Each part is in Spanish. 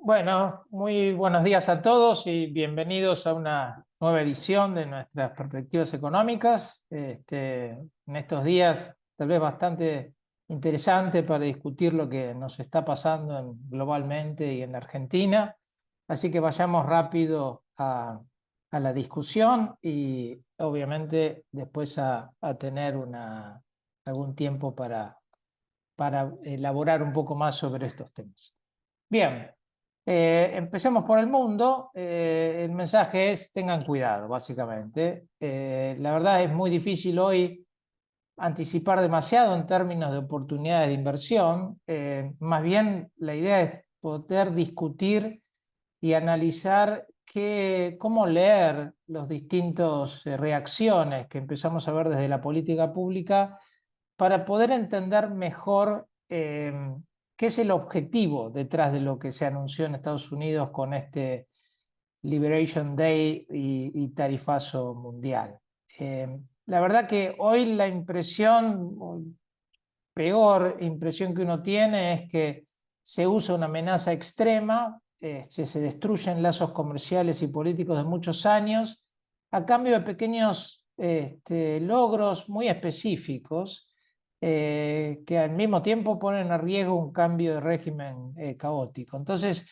Bueno, muy buenos días a todos y bienvenidos a una nueva edición de nuestras perspectivas económicas. En estos días tal vez bastante interesante para discutir lo que nos está pasando globalmente y en la Argentina. Así que vayamos rápido a la discusión y obviamente después a tener algún tiempo para elaborar un poco más sobre estos temas. Bien. Empecemos por el mundo. El mensaje es tengan cuidado, básicamente. La verdad es muy difícil hoy anticipar demasiado en términos de oportunidades de inversión. Más bien la idea es poder discutir y analizar cómo leer los distintos reacciones que empezamos a ver desde la política pública para poder entender mejor qué es el objetivo detrás de lo que se anunció en Estados Unidos con este Liberation Day y tarifazo mundial. La verdad que hoy la impresión, peor impresión que uno tiene es que se usa una amenaza extrema, se destruyen lazos comerciales y políticos de muchos años a cambio de pequeños logros muy específicos que al mismo tiempo ponen a riesgo un cambio de régimen caótico. Entonces,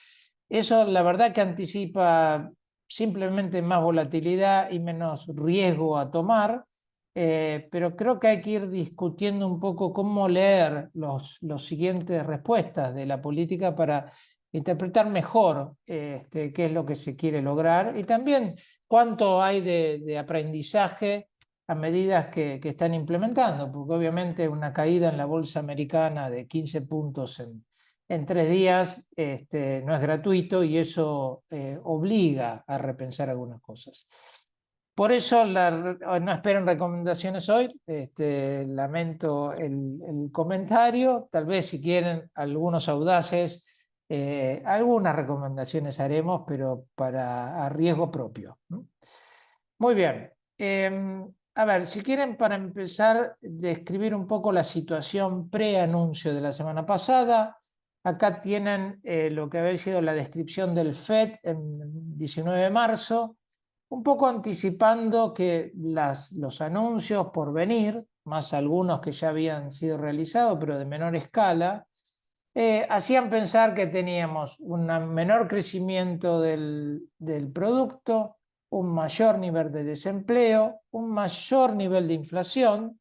eso la verdad que anticipa simplemente más volatilidad y menos riesgo a tomar. Pero creo que hay que ir discutiendo un poco cómo leer los siguientes respuestas de la política para interpretar mejor qué es lo que se quiere lograr y también cuánto hay de aprendizaje a medida que están implementando, porque obviamente una caída en la bolsa americana de 15 puntos en 3 días no es gratuito y eso obliga a repensar algunas cosas. Por eso no esperen recomendaciones hoy, lamento el comentario, tal vez si quieren algunos audaces, algunas recomendaciones haremos, pero a riesgo propio, ¿no? Muy bien, a ver, si quieren para empezar, describir un poco la situación pre-anuncio de la semana pasada. Acá tienen lo que había sido la descripción del FED en 19 de marzo, un poco anticipando que los anuncios por venir, más algunos que ya habían sido realizados, pero de menor escala, hacían pensar que teníamos un menor crecimiento del producto, un mayor nivel de desempleo, un mayor nivel de inflación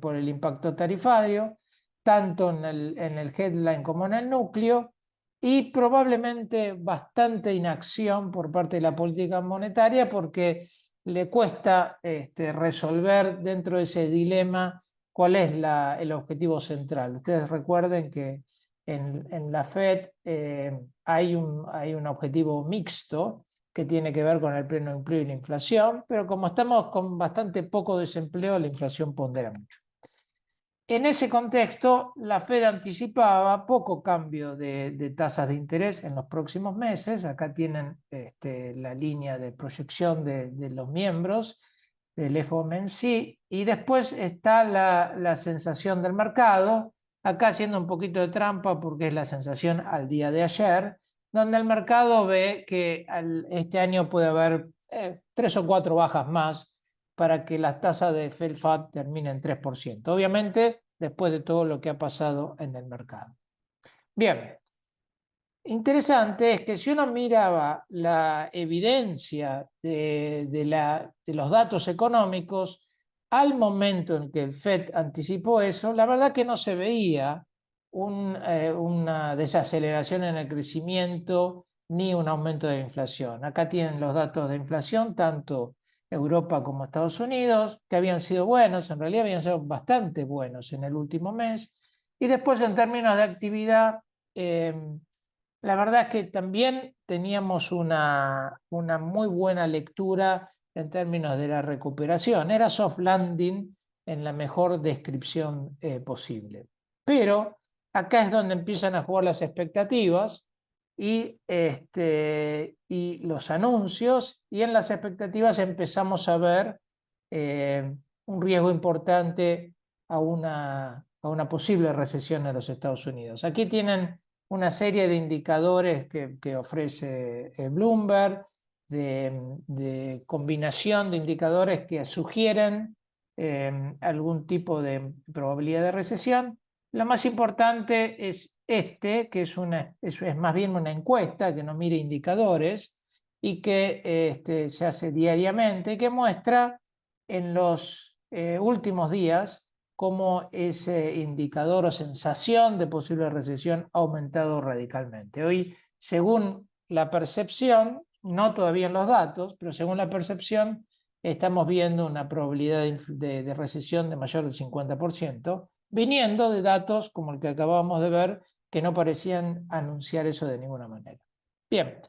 por el impacto tarifario, tanto en el headline como en el núcleo, y probablemente bastante inacción por parte de la política monetaria porque le cuesta resolver dentro de ese dilema cuál es el objetivo central. Ustedes recuerden que en la FED hay un objetivo mixto que tiene que ver con el pleno empleo y la inflación, pero como estamos con bastante poco desempleo, la inflación pondera mucho. En ese contexto, la Fed anticipaba poco cambio de tasas de interés en los próximos meses. Acá tienen la línea de proyección de los miembros del FOMC y después está la sensación del mercado, acá haciendo un poquito de trampa porque es la sensación al día de ayer, donde el mercado ve que este año puede haber 3 o 4 bajas más para que las tasas de Fed terminen en 3%. Obviamente, después de todo lo que ha pasado en el mercado. Bien, interesante es que si uno miraba la evidencia de los datos económicos, al momento en que el FED anticipó eso, la verdad que no se veía una desaceleración en el crecimiento ni un aumento de la inflación. Acá tienen los datos de inflación, tanto Europa como Estados Unidos, que habían sido buenos, en realidad habían sido bastante buenos en el último mes. Y después en términos de actividad, la verdad es que también teníamos una muy buena lectura en términos de la recuperación. Era soft landing en la mejor descripción posible. Pero acá es donde empiezan a jugar las expectativas y los anuncios, y en las expectativas empezamos a ver un riesgo importante a una posible recesión en los Estados Unidos. Aquí tienen una serie de indicadores que ofrece Bloomberg, de combinación de indicadores que sugieren algún tipo de probabilidad de recesión. Lo más importante es que es más bien una encuesta que no mide indicadores y que se hace diariamente, que muestra en los últimos días cómo ese indicador o sensación de posible recesión ha aumentado radicalmente. Hoy, según la percepción, no todavía en los datos, pero según la percepción, estamos viendo una probabilidad de recesión de mayor del 50%, viniendo de datos como el que acabamos de ver, que no parecían anunciar eso de ninguna manera. Bien,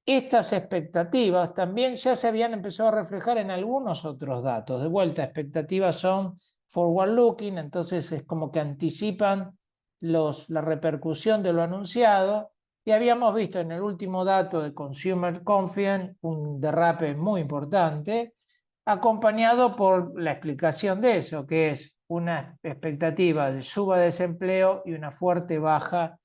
estas expectativas también ya se habían empezado a reflejar en algunos otros datos. De vuelta, expectativas son forward looking, entonces es como que anticipan la repercusión de lo anunciado. Y habíamos visto en el último dato de Consumer Confidence un derrape muy importante, acompañado por la explicación de eso, que es una expectativa de suba de desempleo y una fuerte baja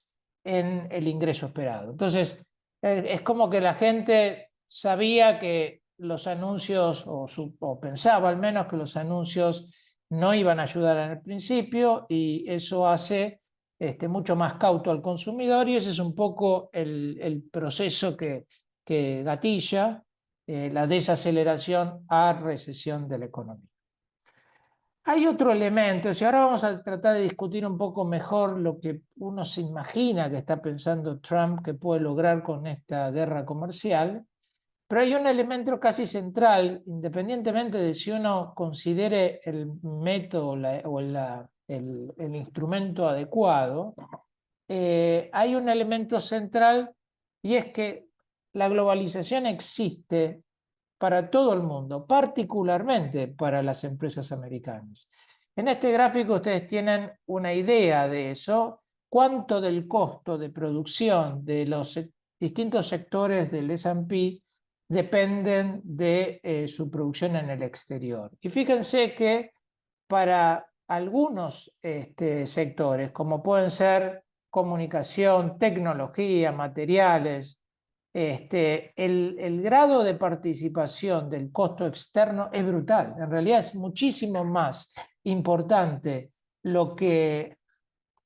en el ingreso esperado. Entonces, es como que la gente sabía que los anuncios, o pensaba al menos que los anuncios no iban a ayudar en el principio, y eso hace mucho más cauto al consumidor, y ese es un poco el proceso que gatilla la desaceleración a recesión de la economía. Hay otro elemento, si ahora vamos a tratar de discutir un poco mejor lo que uno se imagina que está pensando Trump que puede lograr con esta guerra comercial, pero hay un elemento casi central, independientemente de si uno considere el método o el instrumento adecuado. Hay un elemento central, y es que la globalización existe para todo el mundo, particularmente para las empresas americanas. En este gráfico ustedes tienen una idea de eso, cuánto del costo de producción de los distintos sectores del S&P dependen de su producción en el exterior. Y fíjense que para algunos sectores, como pueden ser comunicación, tecnología, materiales, el grado de participación del costo externo es brutal. En realidad es muchísimo más importante lo que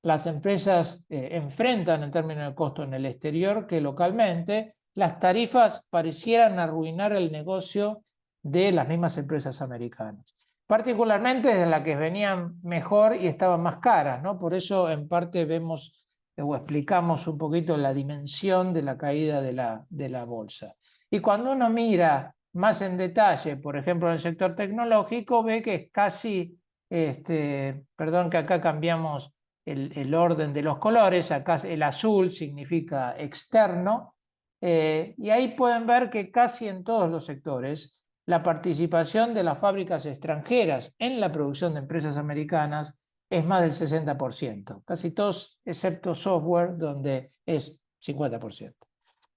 las empresas enfrentan en términos de costo en el exterior que localmente. Las tarifas parecieran arruinar el negocio de las mismas empresas americanas, particularmente de las que venían mejor y estaban más caras, ¿no? Por eso en parte vemos o explicamos un poquito la dimensión de la caída de la bolsa. Y cuando uno mira más en detalle, por ejemplo, en el sector tecnológico, ve que es casi, perdón que acá cambiamos el orden de los colores, acá el azul significa externo, y ahí pueden ver que casi en todos los sectores la participación de las fábricas extranjeras en la producción de empresas americanas es más del 60%, casi todos excepto software, donde es 50%.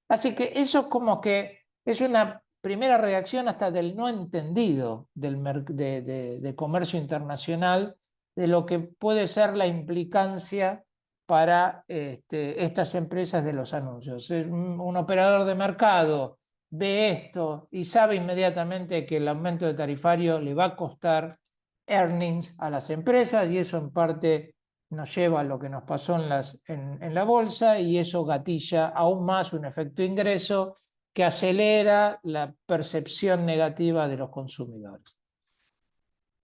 Así que eso como que es una primera reacción hasta del no entendido de comercio internacional, de lo que puede ser la implicancia para estas empresas de los anuncios. Un operador de mercado ve esto y sabe inmediatamente que el aumento de tarifario le va a costar earnings a las empresas, y eso en parte nos lleva a lo que nos pasó en la bolsa, y eso gatilla aún más un efecto ingreso que acelera la percepción negativa de los consumidores.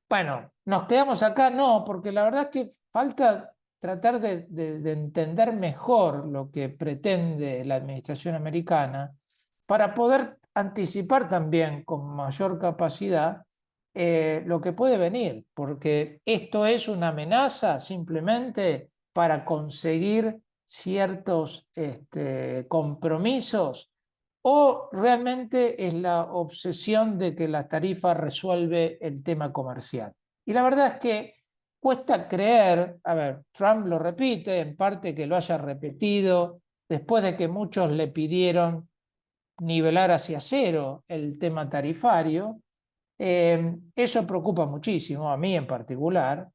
Bueno, ¿nos quedamos acá? No, porque la verdad es que falta tratar de entender mejor lo que pretende la administración americana para poder anticipar también con mayor capacidad lo que puede venir, porque esto es una amenaza simplemente para conseguir ciertos compromisos, o realmente es la obsesión de que la tarifa resuelve el tema comercial. Y la verdad es que cuesta creer, a ver, Trump lo repite, en parte que lo haya repetido después de que muchos le pidieron nivelar hacia cero el tema tarifario. Eso preocupa muchísimo, a mí en particular,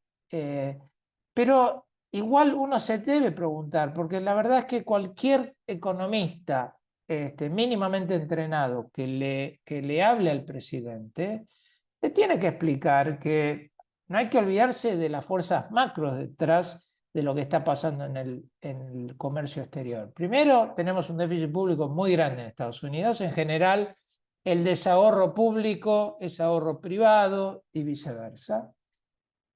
pero igual uno se debe preguntar, porque la verdad es que cualquier economista mínimamente entrenado que le hable al presidente, le tiene que explicar que no hay que olvidarse de las fuerzas macros detrás de lo que está pasando en el comercio exterior. Primero, tenemos un déficit público muy grande en Estados Unidos. En general, el desahorro público es ahorro privado y viceversa.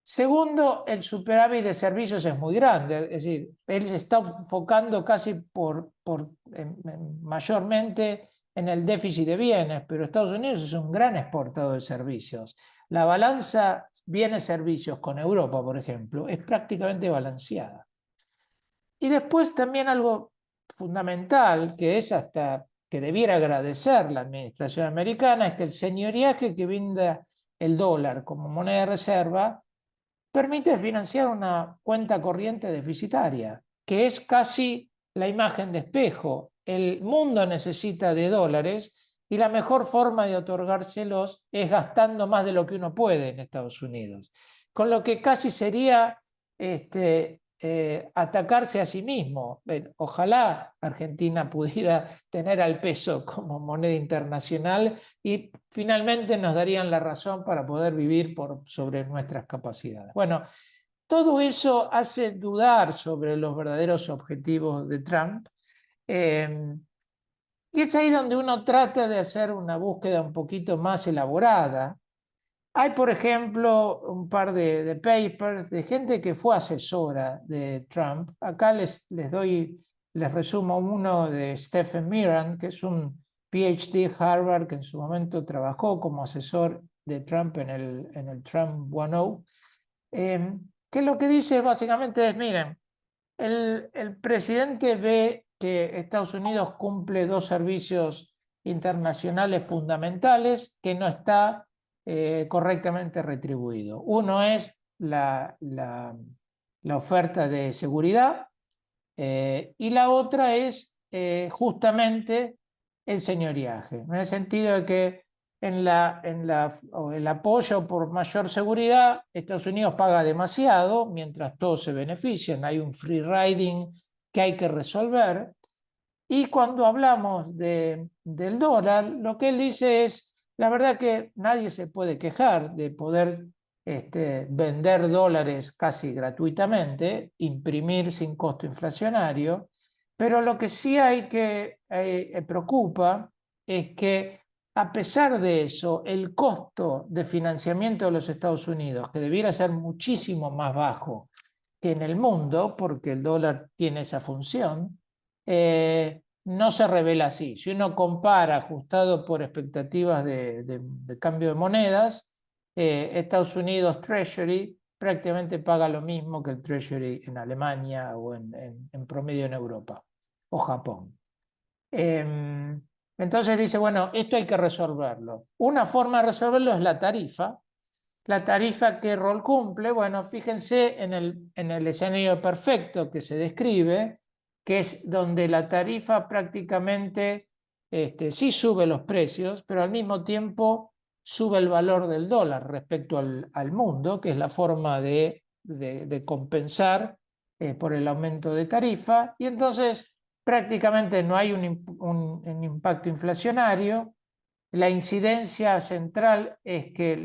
Segundo, el superávit de servicios es muy grande, es decir, él se está enfocando casi mayormente en el déficit de bienes, pero Estados Unidos es un gran exportador de servicios. La balanza bienes-servicios con Europa, por ejemplo, es prácticamente balanceada. Y después también algo fundamental, que es hasta que debiera agradecer la administración americana, es que el señoriaje que brinda el dólar como moneda de reserva permite financiar una cuenta corriente deficitaria, que es casi la imagen de espejo. El mundo necesita de dólares y la mejor forma de otorgárselos es gastando más de lo que uno puede en Estados Unidos. Con lo que casi sería atacarse a sí mismo. Ojalá Argentina pudiera tener al peso como moneda internacional y finalmente nos darían la razón para poder vivir sobre nuestras capacidades. Bueno, todo eso hace dudar sobre los verdaderos objetivos de Trump. Y es ahí donde uno trata de hacer una búsqueda un poquito más elaborada. Hay, por ejemplo, un par de papers de gente que fue asesora de Trump. Acá les resumo uno de Stephen Miran, que es un PhD Harvard que en su momento trabajó como asesor de Trump en el Trump 1.0, que lo que dice básicamente es, miren, el presidente ve que Estados Unidos cumple dos servicios internacionales fundamentales que no está correctamente retribuido. Uno es la oferta de seguridad y la otra es justamente el señoriaje, en el sentido de que el apoyo por mayor seguridad, Estados Unidos paga demasiado, mientras todos se benefician, hay un free riding que hay que resolver. Y cuando hablamos del dólar, lo que él dice es, la verdad que nadie se puede quejar de poder vender dólares casi gratuitamente, imprimir sin costo inflacionario, pero lo que sí hay que preocupa es que a pesar de eso, el costo de financiamiento de los Estados Unidos, que debiera ser muchísimo más bajo que en el mundo, porque el dólar tiene esa función, no se revela así. Si uno compara ajustado por expectativas de cambio de monedas, Estados Unidos Treasury prácticamente paga lo mismo que el Treasury en Alemania o en promedio en Europa o Japón. Entonces dice, bueno, esto hay que resolverlo. Una forma de resolverlo es la tarifa. La tarifa, ¿qué rol cumple? Bueno, fíjense en el escenario perfecto que se describe, que es donde la tarifa prácticamente sí sube los precios, pero al mismo tiempo sube el valor del dólar respecto al mundo, que es la forma de compensar por el aumento de tarifa. Y entonces prácticamente no hay un impacto inflacionario. La incidencia central es que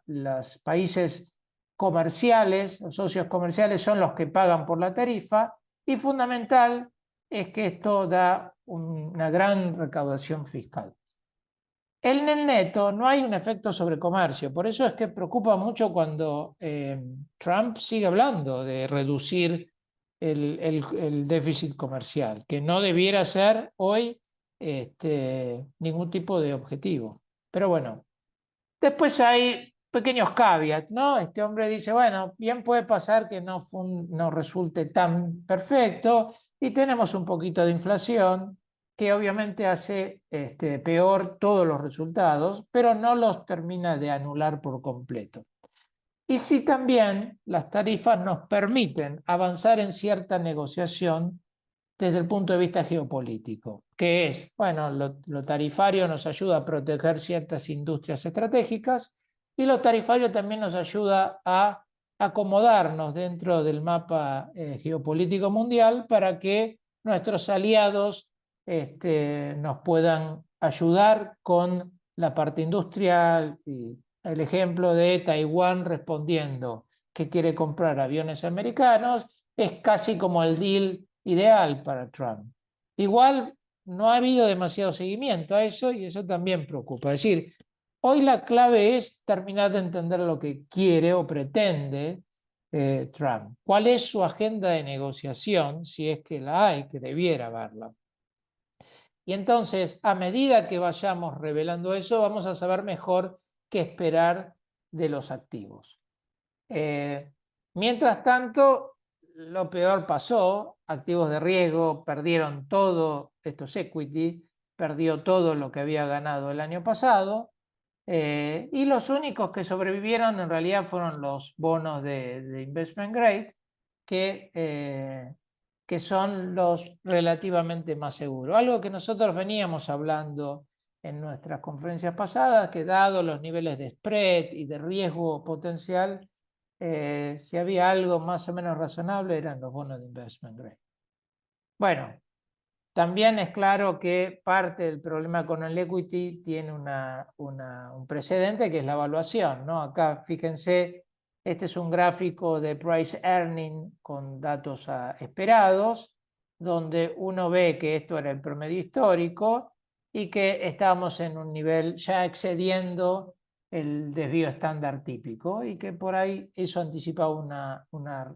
los países comerciales, los socios comerciales, son los que pagan por la tarifa, y fundamental es que esto da una gran recaudación fiscal. En el neto no hay un efecto sobre comercio, por eso es que preocupa mucho cuando Trump sigue hablando de reducir el déficit comercial, que no debiera ser hoy ningún tipo de objetivo. Pero bueno, después hay pequeños caveats, ¿no? Este hombre dice, bueno, bien puede pasar que no resulte tan perfecto y tenemos un poquito de inflación que obviamente hace peor todos los resultados, pero no los termina de anular por completo. Y sí también las tarifas nos permiten avanzar en cierta negociación desde el punto de vista geopolítico, que es, bueno, lo tarifario nos ayuda a proteger ciertas industrias estratégicas y lo tarifario también nos ayuda a acomodarnos dentro del mapa geopolítico mundial para que nuestros aliados nos puedan ayudar con la parte industrial. Y el ejemplo de Taiwán respondiendo que quiere comprar aviones americanos es casi como el deal ideal para Trump. Igual no ha habido demasiado seguimiento a eso y eso también preocupa. Es decir, hoy la clave es terminar de entender lo que quiere o pretende Trump. ¿Cuál es su agenda de negociación, si es que la hay, que debiera haberla? Y entonces, a medida que vayamos revelando eso, vamos a saber mejor qué esperar de los activos. Mientras tanto, lo peor pasó. Activos de riesgo perdieron todo, estos equity, perdió todo lo que había ganado el año pasado. Y los únicos que sobrevivieron en realidad fueron los bonos de investment grade, que son los relativamente más seguros. Algo que nosotros veníamos hablando en nuestras conferencias pasadas, que dado los niveles de spread y de riesgo potencial, si había algo más o menos razonable eran los bonos de investment grade. Bueno, también es claro que parte del problema con el equity tiene un precedente que es la evaluación, ¿no? Acá, fíjense, este es un gráfico de price earning con datos esperados, donde uno ve que esto era el promedio histórico y que estábamos en un nivel ya excediendo el desvío estándar típico y que por ahí eso anticipaba una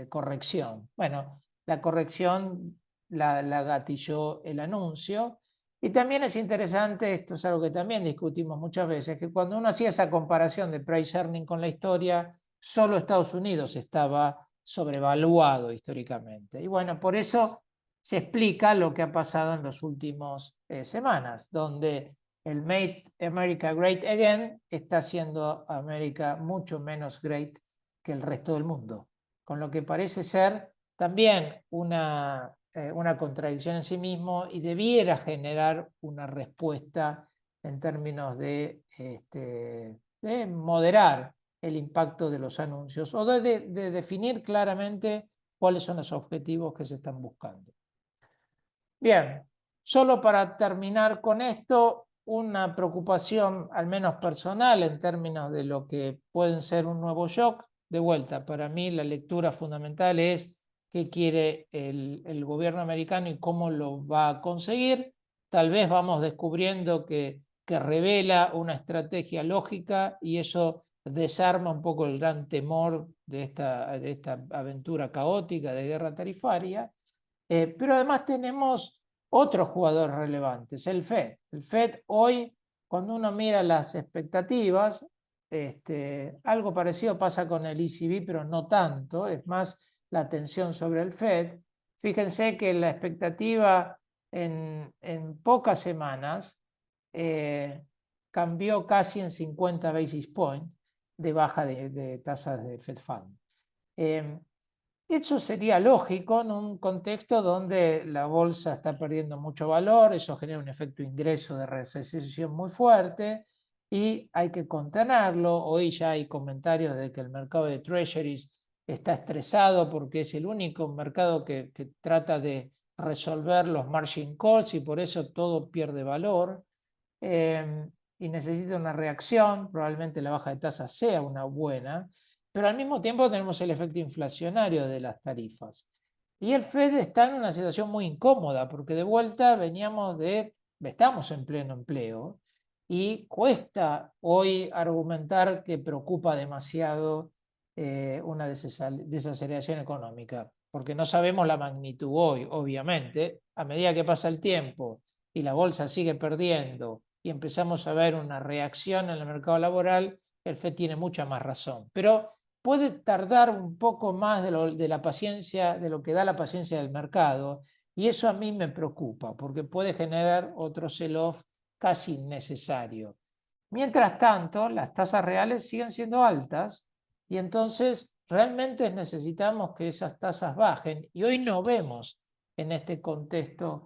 corrección. Bueno, la corrección la gatilló el anuncio. Y también es interesante, esto es algo que también discutimos muchas veces, que cuando uno hacía esa comparación de price earning con la historia, solo Estados Unidos estaba sobrevaluado históricamente. Y bueno, por eso se explica lo que ha pasado en las últimas semanas, donde el Make America Great Again está haciendo a América mucho menos great que el resto del mundo, con lo que parece ser también una contradicción en sí mismo y debiera generar una respuesta en términos de moderar el impacto de los anuncios o de definir claramente cuáles son los objetivos que se están buscando. Bien, solo para terminar con esto, una preocupación al menos personal en términos de lo que pueden ser un nuevo shock. De vuelta, para mí la lectura fundamental es qué quiere el gobierno americano y cómo lo va a conseguir. Tal vez vamos descubriendo que revela una estrategia lógica y eso desarma un poco el gran temor de esta aventura caótica de guerra tarifaria. Pero además tenemos otros jugadores relevantes, el Fed. El Fed hoy, cuando uno mira las expectativas, algo parecido pasa con el ECB, pero no tanto, es más la atención sobre el Fed. Fíjense que la expectativa en pocas semanas cambió casi en 50 basis points de baja de tasas de Fed Fund. Eso sería lógico en un contexto donde la bolsa está perdiendo mucho valor, eso genera un efecto ingreso de recesión muy fuerte y hay que contenerlo. Hoy ya hay comentarios de que el mercado de treasuries está estresado porque es el único mercado que trata de resolver los margin calls y por eso todo pierde valor. Y necesita una reacción, probablemente la baja de tasas sea una buena, pero al mismo tiempo tenemos el efecto inflacionario de las tarifas. Y el Fed está en una situación muy incómoda, porque de vuelta estamos en pleno empleo, y cuesta hoy argumentar que preocupa demasiado una desaceleración económica, porque no sabemos la magnitud hoy, obviamente. A medida que pasa el tiempo y la bolsa sigue perdiendo y empezamos a ver una reacción en el mercado laboral, el Fed tiene mucha más razón. Pero puede tardar un poco más de la paciencia, de lo que da la paciencia del mercado, y eso a mí me preocupa, porque puede generar otro sell-off casi innecesario. Mientras tanto, las tasas reales siguen siendo altas y entonces realmente necesitamos que esas tasas bajen y hoy no vemos en este contexto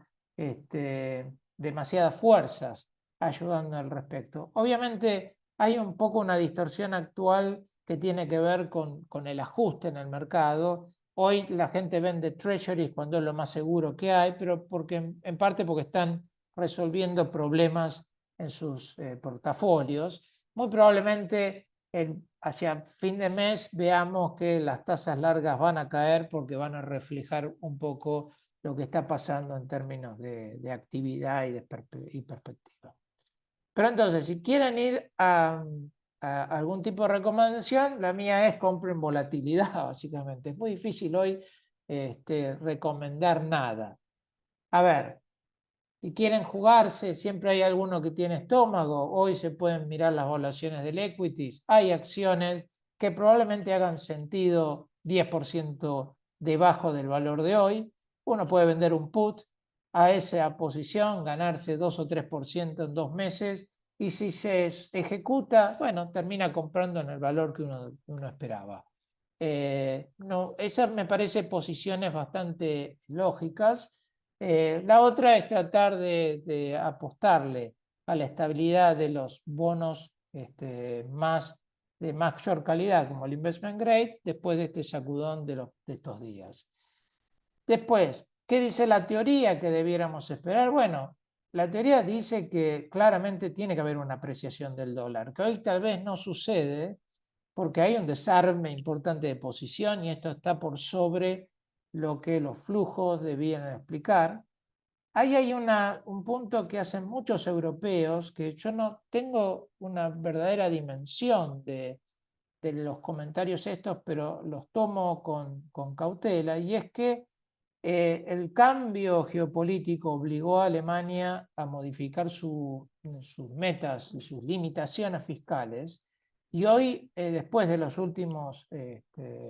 demasiadas fuerzas ayudando al respecto. Obviamente hay un poco una distorsión actual que tiene que ver con el ajuste en el mercado. Hoy la gente vende treasuries cuando es lo más seguro que hay, pero en parte porque están resolviendo problemas en sus portafolios. Muy probablemente hacia fin de mes veamos que las tasas largas van a caer porque van a reflejar un poco lo que está pasando en términos de actividad y perspectiva. Pero entonces, si quieren ir a algún tipo de recomendación, la mía es compren volatilidad, básicamente. Es muy difícil hoy recomendar nada. A ver, si quieren jugarse, siempre hay alguno que tiene estómago. Hoy se pueden mirar las valuaciones del equities. Hay acciones que probablemente hagan sentido 10% debajo del valor de hoy. Uno puede vender un put a esa posición, ganarse 2 o 3% en 2 meses. Y si se ejecuta, bueno, termina comprando en el valor que uno esperaba. No, esas me parecen posiciones bastante lógicas. La otra es tratar de apostarle a la estabilidad de los bonos de mayor calidad, como el investment grade, después de este sacudón de estos días. Después, ¿qué dice la teoría que debiéramos esperar? Bueno, la teoría dice que claramente tiene que haber una apreciación del dólar, que hoy tal vez no sucede porque hay un desarme importante de posición y esto está por sobre lo que los flujos debían explicar. Ahí hay un punto que hacen muchos europeos, que yo no tengo una verdadera dimensión de los comentarios estos, pero los tomo con cautela, y es que el cambio geopolítico obligó a Alemania a modificar sus metas y sus limitaciones fiscales, y hoy, después de los últimos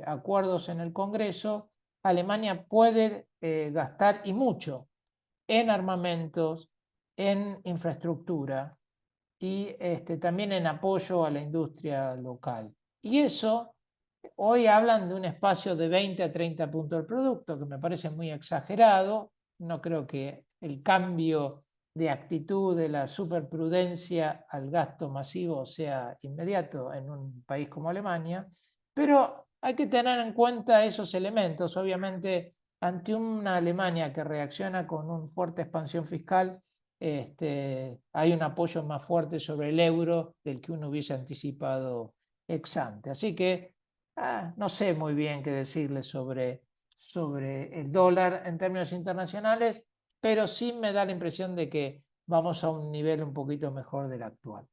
acuerdos en el Congreso, Alemania puede gastar y mucho en armamentos, en infraestructura y también en apoyo a la industria local. Y eso, hoy hablan de un espacio de 20 a 30 puntos del producto, que me parece muy exagerado. No creo que el cambio de actitud de la superprudencia al gasto masivo sea inmediato en un país como Alemania, pero hay que tener en cuenta esos elementos. Obviamente, ante una Alemania que reacciona con una fuerte expansión fiscal, hay un apoyo más fuerte sobre el euro del que uno hubiese anticipado ex ante. Así que no sé muy bien qué decirles sobre el dólar en términos internacionales, pero sí me da la impresión de que vamos a un nivel un poquito mejor del actual.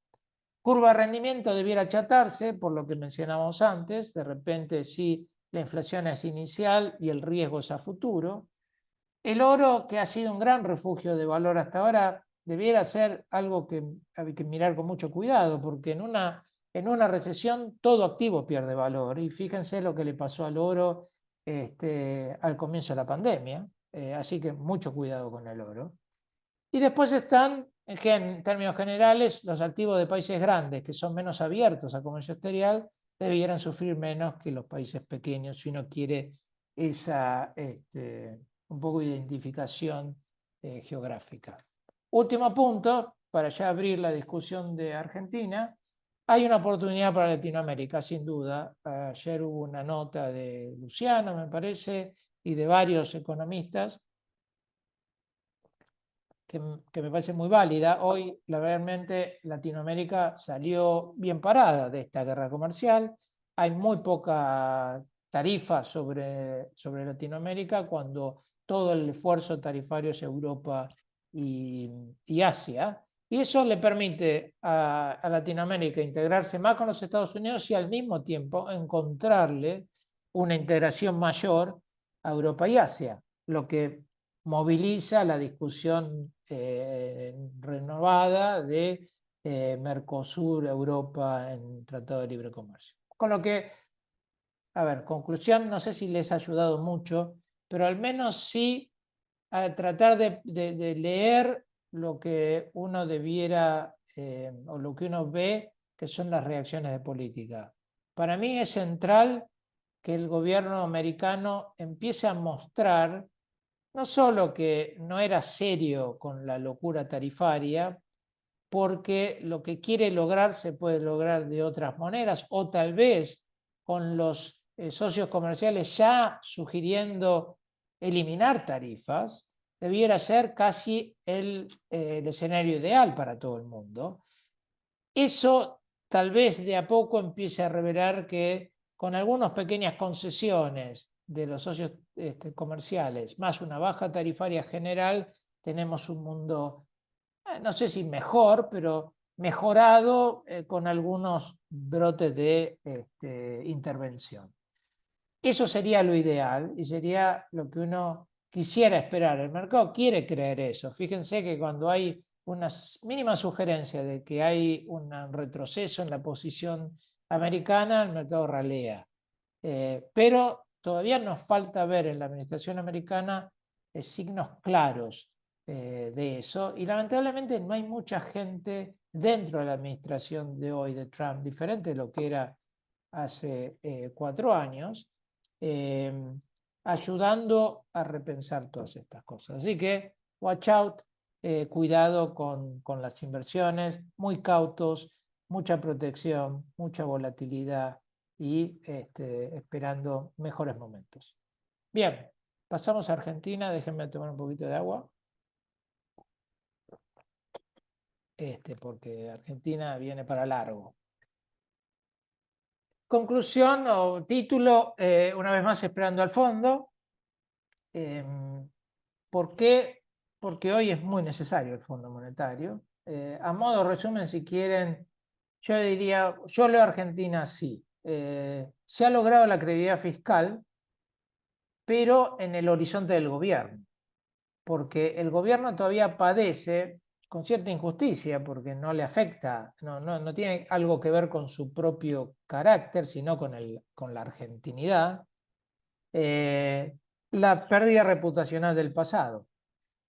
Curva de rendimiento debiera achatarse, por lo que mencionamos antes. De repente, sí, la inflación es inicial y el riesgo es a futuro. El oro, que ha sido un gran refugio de valor hasta ahora, debiera ser algo que hay que mirar con mucho cuidado, porque en una recesión todo activo pierde valor. Y fíjense lo que le pasó al oro al comienzo de la pandemia. Así que mucho cuidado con el oro. Y después están, en términos generales, los activos de países grandes, que son menos abiertos a comercio exterior, debieran sufrir menos que los países pequeños si uno quiere esa un poco de identificación geográfica. Último punto, para ya abrir la discusión de Argentina. Hay una oportunidad para Latinoamérica, sin duda. Ayer hubo una nota de Luciano, me parece, y de varios economistas que me parece muy válida. Hoy, realmente, Latinoamérica salió bien parada de esta guerra comercial. Hay muy poca tarifa sobre Latinoamérica cuando todo el esfuerzo tarifario es Europa y Asia. Y eso le permite a Latinoamérica integrarse más con los Estados Unidos y al mismo tiempo encontrarle una integración mayor a Europa y Asia, lo que moviliza la discusión renovada de Mercosur, Europa en Tratado de Libre Comercio. Con lo que, a ver, conclusión, no sé si les ha ayudado mucho, pero al menos sí a tratar de leer lo que uno debiera o lo que uno ve que son las reacciones de política. Para mí es central que el gobierno americano empiece a mostrar no solo que no era serio con la locura tarifaria, porque lo que quiere lograr se puede lograr de otras maneras, o tal vez con los socios comerciales ya sugiriendo eliminar tarifas, debiera ser casi el escenario ideal para todo el mundo. Eso tal vez de a poco empiece a revelar que con algunas pequeñas concesiones de los socios comerciales, más una baja tarifaria general, tenemos un mundo, no sé si mejor, pero mejorado con algunos brotes de intervención. Eso sería lo ideal y sería lo que uno quisiera esperar. El mercado quiere creer eso. Fíjense que cuando hay una mínima sugerencia de que hay un retroceso en la posición americana, el mercado ralea. Pero todavía nos falta ver en la administración americana signos claros de eso. Y lamentablemente no hay mucha gente dentro de la administración de hoy de Trump, diferente de lo que era hace 4 años, ayudando a repensar todas estas cosas. Así que, watch out, cuidado con las inversiones, muy cautos, mucha protección, mucha volatilidad y esperando mejores momentos. Bien, pasamos a Argentina. Déjenme tomar un poquito de agua. Porque Argentina viene para largo. Conclusión o título, una vez más esperando al fondo. ¿Por qué? Porque hoy es muy necesario el Fondo Monetario. A modo de resumen, si quieren, yo diría, yo leo Argentina así. Se ha logrado la credibilidad fiscal, pero en el horizonte del gobierno, porque el gobierno todavía padece con cierta injusticia, porque no le afecta, no tiene algo que ver con su propio carácter, sino con la argentinidad, la pérdida reputacional del pasado.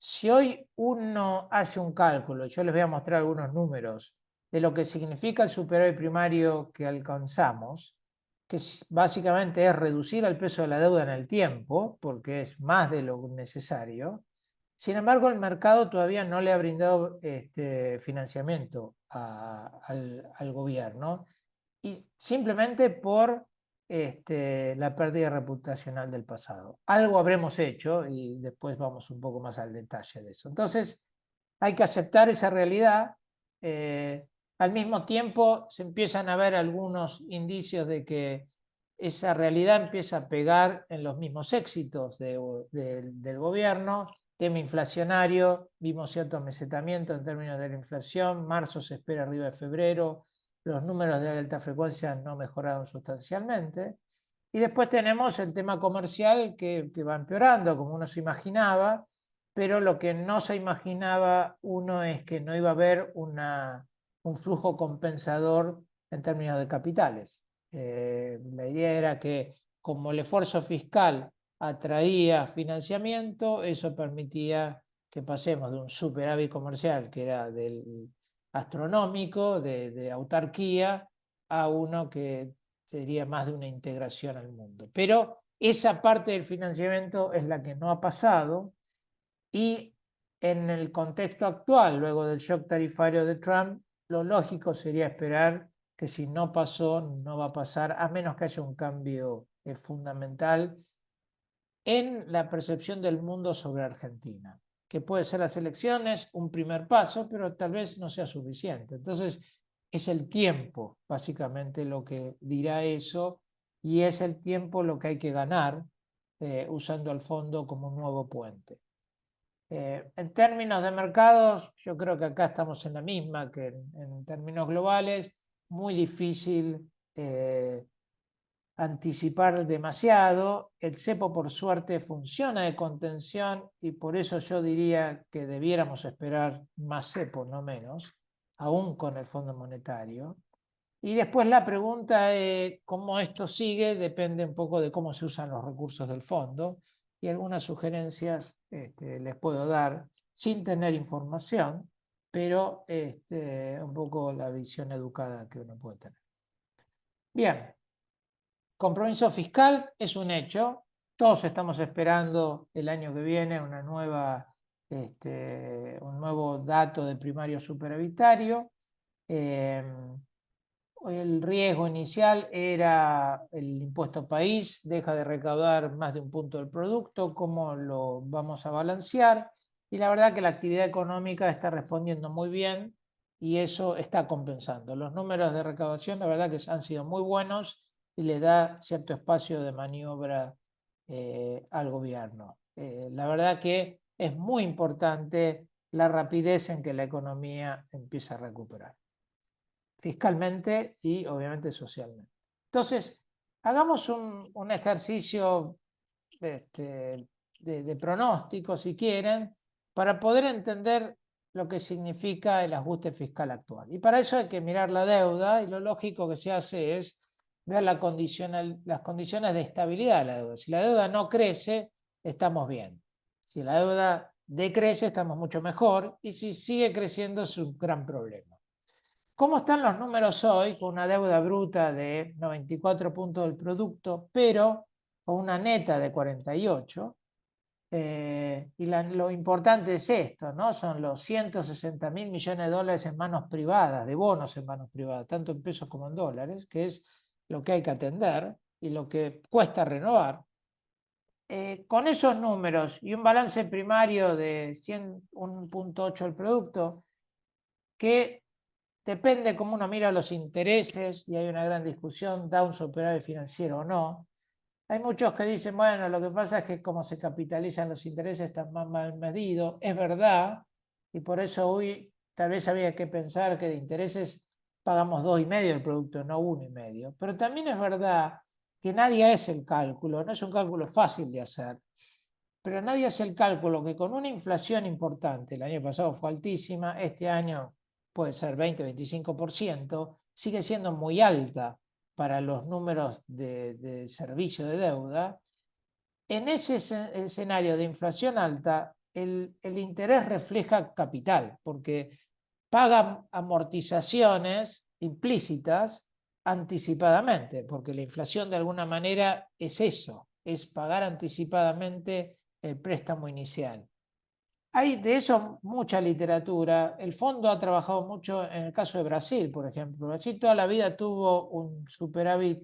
Si hoy uno hace un cálculo, yo les voy a mostrar algunos números de lo que significa el superávit primario que alcanzamos, que básicamente es reducir el peso de la deuda en el tiempo, porque es más de lo necesario. Sin embargo, el mercado todavía no le ha brindado financiamiento al gobierno, y simplemente por la pérdida reputacional del pasado. Algo habremos hecho y después vamos un poco más al detalle de eso. Entonces, hay que aceptar esa realidad. Al mismo tiempo, se empiezan a ver algunos indicios de que esa realidad empieza a pegar en los mismos éxitos del gobierno. Tema inflacionario, vimos cierto amesetamiento en términos de la inflación. Marzo se espera arriba de febrero. Los números de alta frecuencia no mejoraron sustancialmente. Y después tenemos el tema comercial que va empeorando, como uno se imaginaba, pero lo que no se imaginaba uno es que no iba a haber un flujo compensador en términos de capitales. La idea era que como el esfuerzo fiscal atraía financiamiento, eso permitía que pasemos de un superávit comercial que era del astronómico, de autarquía, a uno que sería más de una integración al mundo. Pero esa parte del financiamiento es la que no ha pasado, y en el contexto actual, luego del shock tarifario de Trump, lo lógico sería esperar que si no pasó, no va a pasar, a menos que haya un cambio fundamental en la percepción del mundo sobre Argentina, que puede ser las elecciones un primer paso, pero tal vez no sea suficiente. Entonces, es el tiempo, básicamente, lo que dirá eso, y es el tiempo lo que hay que ganar usando al fondo como un nuevo puente. En términos de mercados, yo creo que acá estamos en la misma que en términos globales. Muy difícil anticipar demasiado. El cepo, por suerte, funciona de contención, y por eso yo diría que debiéramos esperar más cepo, no menos, aún con el Fondo Monetario. Y después la pregunta de cómo esto sigue depende un poco de cómo se usan los recursos del fondo, y algunas sugerencias les puedo dar sin tener información, pero un poco la visión educada que uno puede tener. Bien, compromiso fiscal es un hecho. Todos estamos esperando el año que viene un nuevo dato de primario superavitario. el riesgo inicial era el impuesto país, deja de recaudar más de un punto del producto, cómo lo vamos a balancear. Y la verdad que la actividad económica está respondiendo muy bien y eso está compensando. Los números de recaudación, la verdad que han sido muy buenos y le da cierto espacio de maniobra al gobierno. La verdad que es muy importante la rapidez en que la economía empieza a recuperar fiscalmente y obviamente socialmente. Entonces, hagamos un ejercicio de pronóstico, si quieren, para poder entender lo que significa el ajuste fiscal actual. Y para eso hay que mirar la deuda y lo lógico que se hace es ver las condiciones de estabilidad de la deuda. Si la deuda no crece, estamos bien. Si la deuda decrece, estamos mucho mejor. Y si sigue creciendo, es un gran problema. ¿Cómo están los números hoy? Con una deuda bruta de 94 puntos del producto, pero con una neta de 48. Lo importante es esto, ¿no? Son los 160.000 millones de dólares en manos privadas, de bonos en manos privadas, tanto en pesos como en dólares, que es lo que hay que atender y lo que cuesta renovar. Con esos números y un balance primario de 101.8 del producto, que depende cómo uno mira los intereses, y hay una gran discusión, da un superávit financiero o no. Hay muchos que dicen, bueno, lo que pasa es que como se capitalizan los intereses están más mal medidos. Es verdad, y por eso hoy tal vez había que pensar que de intereses pagamos 2,5 del producto, no 1,5. Pero también es verdad que nadie hace el cálculo, no es un cálculo fácil de hacer, pero nadie hace el cálculo que con una inflación importante, el año pasado fue altísima, este año puede ser 20-25%, sigue siendo muy alta para los números de servicio de deuda. En ese escenario de inflación alta, el interés refleja capital, porque pagan amortizaciones implícitas anticipadamente, porque la inflación de alguna manera es eso, es pagar anticipadamente el préstamo inicial. Hay de eso mucha literatura. El fondo ha trabajado mucho en el caso de Brasil, por ejemplo. Brasil toda la vida tuvo un superávit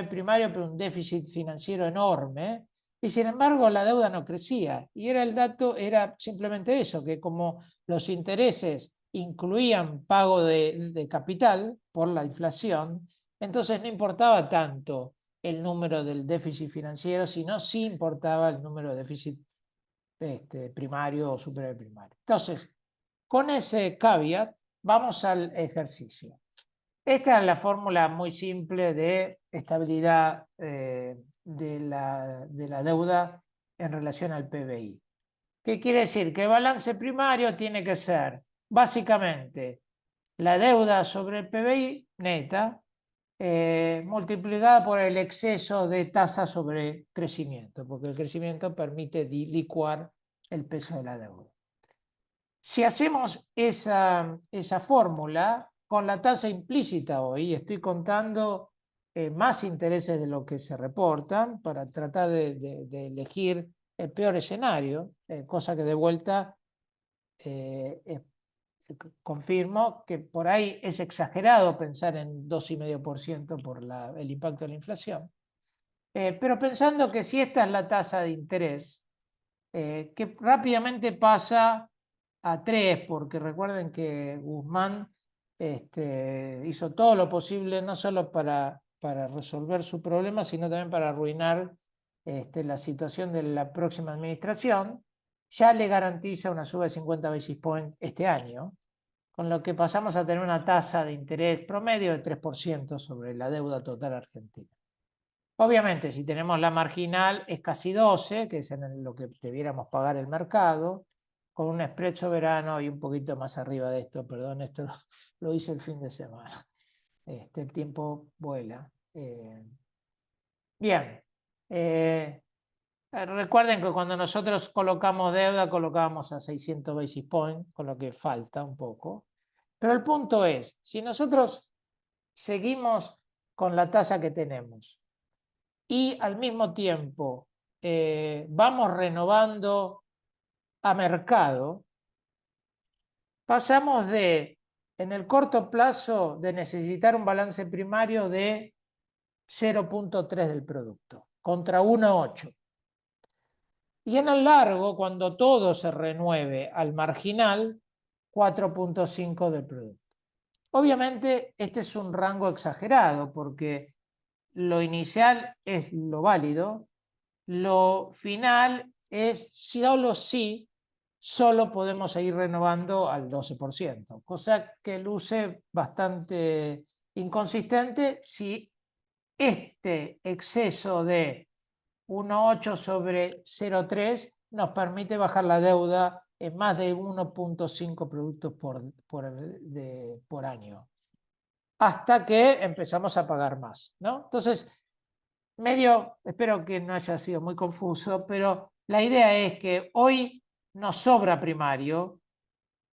primario, pero un déficit financiero enorme. Y sin embargo, la deuda no crecía. Y el dato era simplemente eso, que como los intereses incluían pago de capital por la inflación, entonces no importaba tanto el número del déficit financiero, sino sí importaba el número de déficit primario o superávit primario. Entonces, con ese caveat, vamos al ejercicio. Esta es la fórmula muy simple de estabilidad de la deuda en relación al PBI. ¿Qué quiere decir? Que el balance primario tiene que ser básicamente la deuda sobre el PBI neta multiplicada por el exceso de tasa sobre crecimiento, porque el crecimiento permite licuar el peso de la deuda. Si hacemos esa fórmula con la tasa implícita hoy, estoy contando más intereses de lo que se reportan para tratar de elegir el peor escenario, cosa que de vuelta confirmo que por ahí es exagerado pensar en 2,5% por el impacto de la inflación. Pero pensando que si esta es la tasa de interés, que rápidamente pasa a 3, porque recuerden que Guzmán hizo todo lo posible, no solo para resolver su problema, sino también para arruinar la situación de la próxima administración, ya le garantiza una suba de 50 basis points este año, con lo que pasamos a tener una tasa de interés promedio de 3% sobre la deuda total argentina. Obviamente, si tenemos la marginal, es casi 12, que es en lo que debiéramos pagar el mercado, con un spread soberano y un poquito más arriba de esto, perdón, esto lo hice el fin de semana. El tiempo vuela. Bien. Recuerden que cuando nosotros colocamos deuda, colocamos a 600 basis points, con lo que falta un poco. Pero el punto es, si nosotros seguimos con la tasa que tenemos y al mismo tiempo vamos renovando a mercado, pasamos de en el corto plazo de necesitar un balance primario de 0,3 del producto, contra 1,8. Y en el largo, cuando todo se renueve al marginal, 4,5 del producto. Obviamente, este es un rango exagerado, porque lo inicial es lo válido, lo final es solo si solo podemos seguir renovando al 12%, cosa que luce bastante inconsistente si este exceso de 1,8 sobre 0,3 nos permite bajar la deuda en más de 1,5 productos por año, hasta que empezamos a pagar más, ¿no? Entonces, espero que no haya sido muy confuso, pero la idea es que hoy nos sobra primario,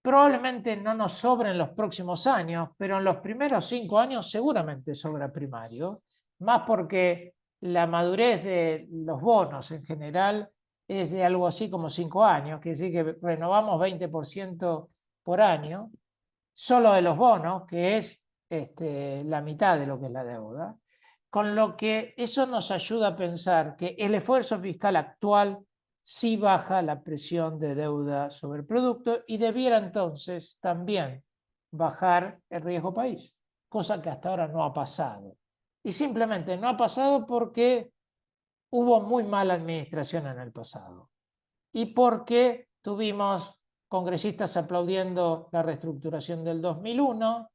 probablemente no nos sobre en los próximos años, pero en los primeros 5 años seguramente sobra primario, más porque la madurez de los bonos en general es de algo así como 5 años, que decir que renovamos 20% por año, solo de los bonos, que es la mitad de lo que es la deuda, con lo que eso nos ayuda a pensar que el esfuerzo fiscal actual sí baja la presión de deuda sobre el producto y debiera entonces también bajar el riesgo país, cosa que hasta ahora no ha pasado. Y simplemente no ha pasado porque hubo muy mala administración en el pasado y porque tuvimos congresistas aplaudiendo la reestructuración del 2001,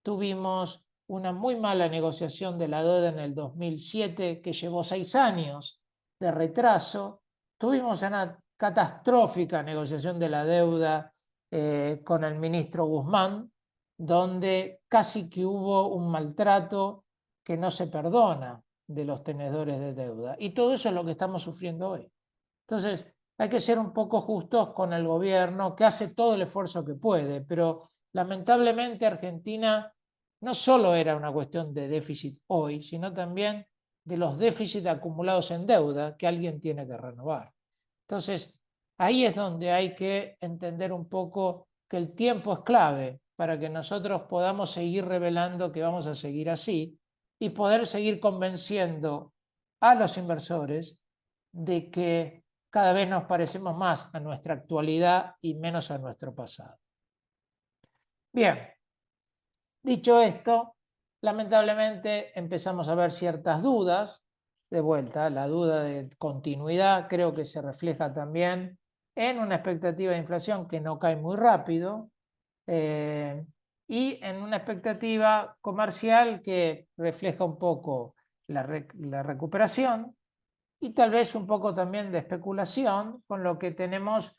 tuvimos una muy mala negociación de la deuda en el 2007 que llevó 6 años de retraso, tuvimos una catastrófica negociación de la deuda con el ministro Guzmán, donde casi que hubo un maltrato que no se perdona de los tenedores de deuda. Y todo eso es lo que estamos sufriendo hoy. Entonces, hay que ser un poco justos con el gobierno, que hace todo el esfuerzo que puede, pero lamentablemente Argentina no solo era una cuestión de déficit hoy, sino también de los déficits acumulados en deuda que alguien tiene que renovar. Entonces, ahí es donde hay que entender un poco que el tiempo es clave para que nosotros podamos seguir revelando que vamos a seguir así y poder seguir convenciendo a los inversores de que cada vez nos parecemos más a nuestra actualidad y menos a nuestro pasado. Bien, dicho esto, lamentablemente empezamos a ver ciertas dudas. De vuelta, la duda de continuidad creo que se refleja también en una expectativa de inflación que no cae muy rápido y en una expectativa comercial que refleja un poco la recuperación y tal vez un poco también de especulación, con lo que tenemos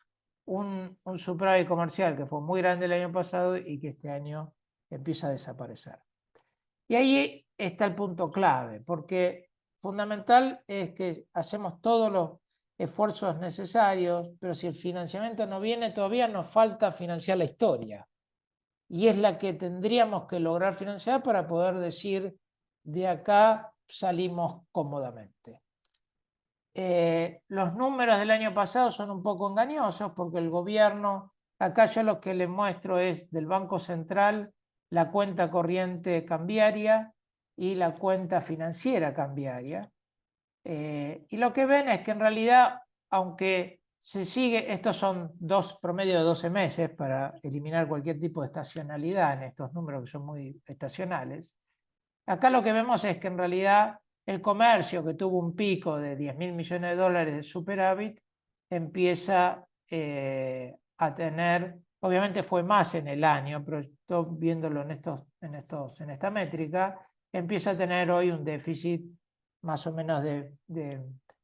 un superávit comercial que fue muy grande el año pasado y que este año empieza a desaparecer. Y ahí está el punto clave, porque fundamental es que hacemos todos los esfuerzos necesarios, pero si el financiamiento no viene, todavía nos falta financiar la historia. Y es la que tendríamos que lograr financiar para poder decir, de acá salimos cómodamente. Los números del año pasado son un poco engañosos porque el gobierno, acá yo lo que les muestro es del Banco Central la cuenta corriente cambiaria y la cuenta financiera cambiaria. Y lo que ven es que en realidad, aunque se sigue, estos son promedio de 12 meses para eliminar cualquier tipo de estacionalidad en estos números que son muy estacionales, acá lo que vemos es que en realidad el comercio, que tuvo un pico de 10.000 millones de dólares de superávit, empieza a tener, obviamente fue más en el año, pero estoy viéndolo en esta métrica, empieza a tener hoy un déficit más o menos de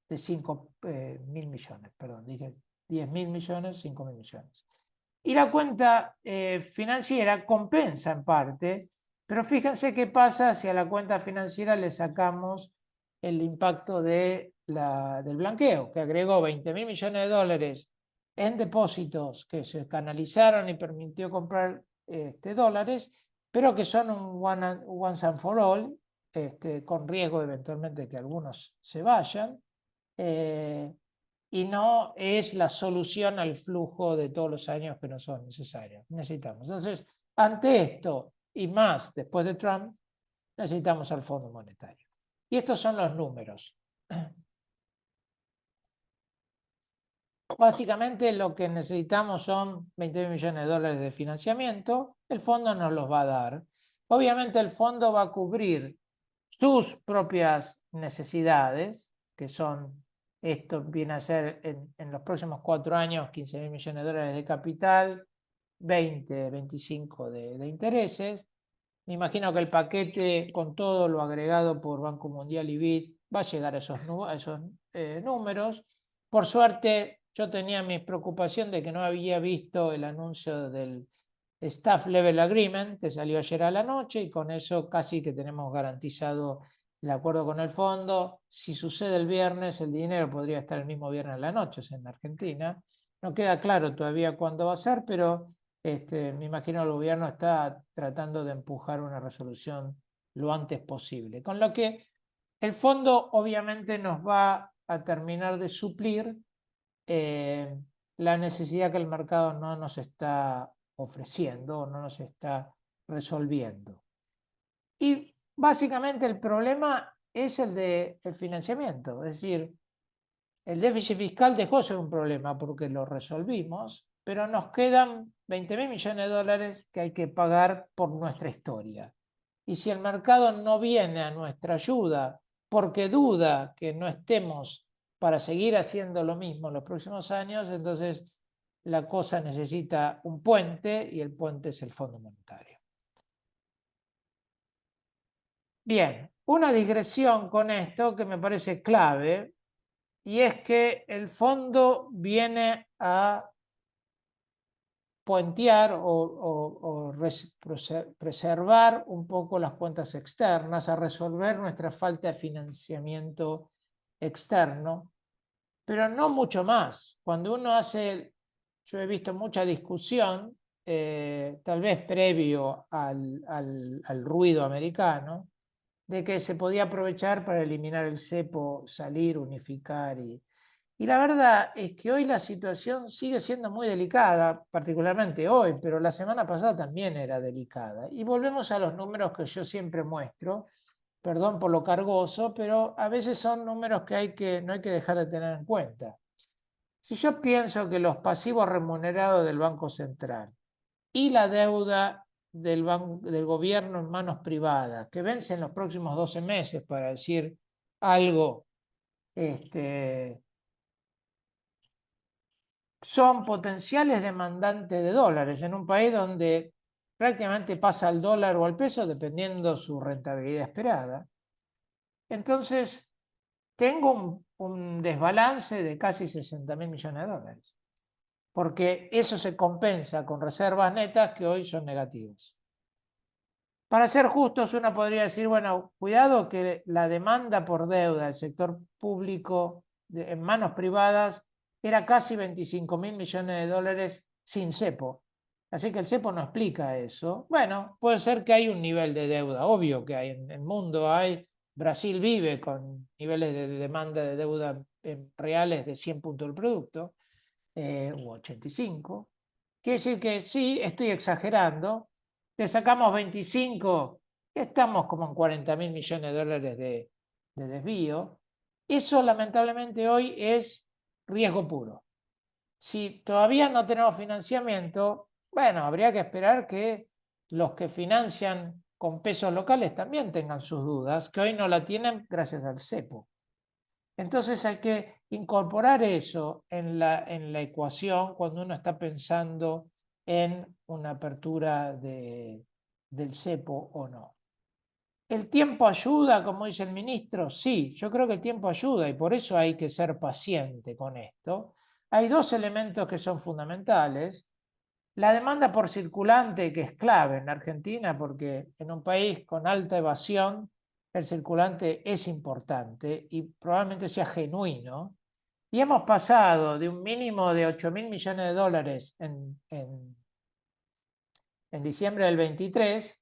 5.000 millones, perdón, dije 10.000 millones, 5.000 millones. Y la cuenta financiera compensa en parte, pero fíjense qué pasa si a la cuenta financiera le sacamos el impacto del blanqueo, que agregó 20.000 millones de dólares en depósitos que se canalizaron y permitió comprar dólares, pero que son un once and for all, con riesgo eventualmente que algunos se vayan, y no es la solución al flujo de todos los años que no son necesarios. Necesitamos. Entonces, Ante esto y más después de Trump, necesitamos al Fondo Monetario. Y estos son los números. Básicamente lo que necesitamos son 20 millones de dólares de financiamiento. El fondo nos los va a dar. Obviamente el fondo va a cubrir sus propias necesidades, que son, esto viene a ser en los próximos 4 años 15.000 millones de dólares de capital, 20, 25 de intereses. Me imagino que el paquete con todo lo agregado por Banco Mundial y BID va a llegar a esos números. Por suerte, yo tenía mi preocupación de que no había visto el anuncio del Staff Level Agreement que salió ayer a la noche y con eso casi que tenemos garantizado el acuerdo con el fondo. Si sucede el viernes, el dinero podría estar el mismo viernes a la noche en Argentina. No queda claro todavía cuándo va a ser, pero me imagino que el gobierno está tratando de empujar una resolución lo antes posible. Con lo que el fondo obviamente nos va a terminar de suplir la necesidad que el mercado no nos está ofreciendo, no nos está resolviendo. Y básicamente el problema es el de el financiamiento, es decir, el déficit fiscal dejó de ser un problema porque lo resolvimos, pero nos quedan 20.000 millones de dólares que hay que pagar por nuestra historia. Y si el mercado no viene a nuestra ayuda porque duda que no estemos para seguir haciendo lo mismo en los próximos años, entonces la cosa necesita un puente y el puente es el Fondo Monetario. Bien, una digresión con esto que me parece clave, y es que el fondo viene a puentear o preservar un poco las cuentas externas, a resolver nuestra falta de financiamiento externo, pero no mucho más. Cuando uno hace, yo he visto mucha discusión, tal vez previo al ruido americano, de que se podía aprovechar para eliminar el cepo, salir, unificar. Y la verdad es que hoy la situación sigue siendo muy delicada, particularmente hoy, pero la semana pasada también era delicada. Y volvemos a los números que yo siempre muestro, perdón por lo cargoso, pero a veces son números que no hay que dejar de tener en cuenta. Si yo pienso que los pasivos remunerados del Banco Central y la deuda del gobierno en manos privadas, que vence en los próximos 12 meses, para decir algo, son potenciales demandantes de dólares en un país donde prácticamente pasa al dólar o al peso dependiendo su rentabilidad esperada. Entonces, tengo un desbalance de casi 60.000 millones de dólares, porque eso se compensa con reservas netas que hoy son negativas. Para ser justos, uno podría decir, bueno, cuidado que la demanda por deuda del sector público en manos privadas era casi 25.000 millones de dólares sin cepo. Así que el cepo no explica eso. Bueno, puede ser que hay un nivel de deuda, obvio que hay en el mundo, hay. Brasil vive con niveles de demanda de deuda reales de 100 puntos del producto, u 85. Quiere decir que sí, estoy exagerando. Le sacamos 25, estamos como en 40.000 millones de dólares de desvío. Eso lamentablemente hoy es riesgo puro. Si todavía no tenemos financiamiento, bueno, habría que esperar que los que financian con pesos locales también tengan sus dudas, que hoy no la tienen gracias al cepo. Entonces hay que incorporar eso en la ecuación cuando uno está pensando en una apertura del cepo o no. ¿El tiempo ayuda, como dice el ministro? Sí, yo creo que el tiempo ayuda y por eso hay que ser paciente con esto. Hay dos elementos que son fundamentales. La demanda por circulante, que es clave en Argentina, porque en un país con alta evasión, el circulante es importante y probablemente sea genuino. Y hemos pasado de un mínimo de 8.000 millones de dólares en diciembre del 23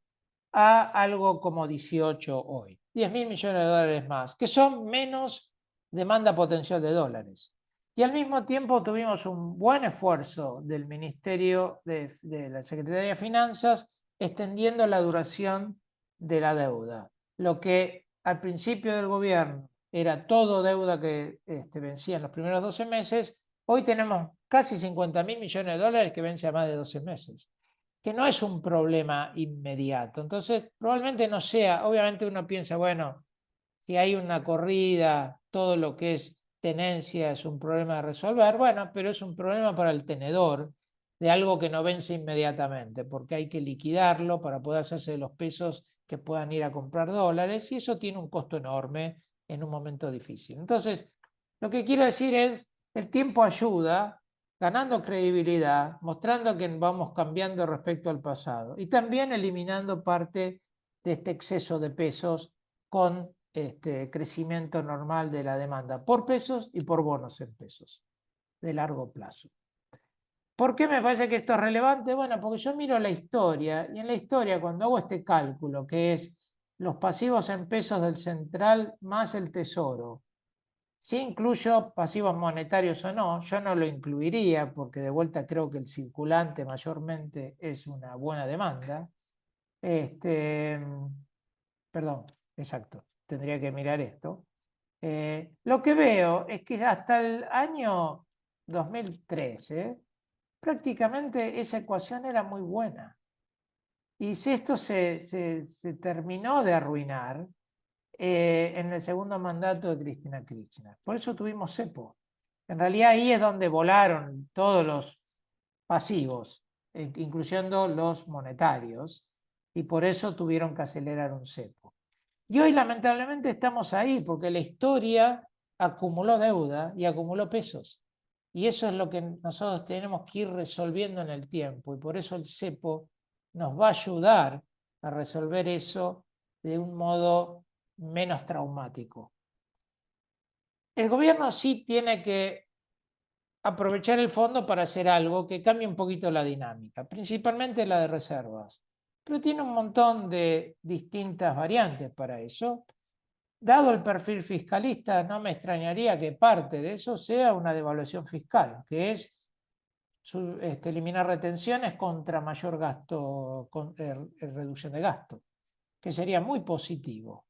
a algo como 18 hoy. 10.000 millones de dólares más, que son menos demanda potencial de dólares. Y al mismo tiempo tuvimos un buen esfuerzo del Ministerio de la Secretaría de Finanzas extendiendo la duración de la deuda. Lo que al principio del gobierno era todo deuda que vencía en los primeros 12 meses, hoy tenemos casi 50.000 millones de dólares que vence a más de 12 meses, que no es un problema inmediato. Entonces, probablemente no sea, obviamente uno piensa, bueno, si hay una corrida, todo lo que es tenencia es un problema de resolver, bueno, pero es un problema para el tenedor de algo que no vence inmediatamente, porque hay que liquidarlo para poder hacerse de los pesos que puedan ir a comprar dólares, y eso tiene un costo enorme en un momento difícil. Entonces, lo que quiero decir es, el tiempo ayuda, ganando credibilidad, mostrando que vamos cambiando respecto al pasado y también eliminando parte de este exceso de pesos con crecimiento normal de la demanda por pesos y por bonos en pesos de largo plazo. ¿Por qué me parece que esto es relevante? Bueno, porque yo miro la historia y en la historia cuando hago este cálculo, que es los pasivos en pesos del central más el tesoro, si incluyo pasivos monetarios o no, yo no lo incluiría porque de vuelta creo que el circulante mayormente es una buena demanda. Perdón, exacto, tendría que mirar esto. Lo que veo es que hasta el año 2013 prácticamente esa ecuación era muy buena. Y si esto se terminó de arruinar en el segundo mandato de Cristina Kirchner. Por eso tuvimos cepo. En realidad ahí es donde volaron todos los pasivos, incluyendo los monetarios, y por eso tuvieron que acelerar un cepo. Y hoy lamentablemente estamos ahí porque la historia acumuló deuda y acumuló pesos. Y eso es lo que nosotros tenemos que ir resolviendo en el tiempo. Y por eso el cepo nos va a ayudar a resolver eso de un modo menos traumático. El gobierno sí tiene que aprovechar el fondo para hacer algo que cambie un poquito la dinámica, principalmente la de reservas. Pero tiene un montón de distintas variantes para eso. Dado el perfil fiscalista, no me extrañaría que parte de eso sea una devaluación fiscal, que es eliminar retenciones contra mayor gasto, reducción de gasto, que sería muy positivo.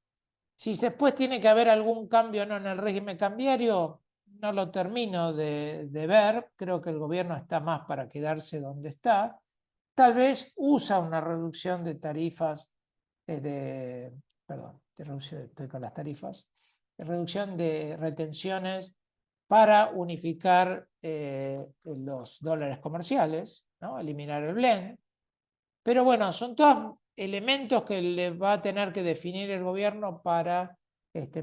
Si después tiene que haber algún cambio o no en el régimen cambiario, no lo termino de ver. Creo que el gobierno está más para quedarse donde está. Tal vez usa una reducción de tarifas, perdón, estoy con las tarifas, de reducción de retenciones para unificar los dólares comerciales, ¿no? Eliminar el blend. Pero bueno, son todos elementos que le va a tener que definir el gobierno para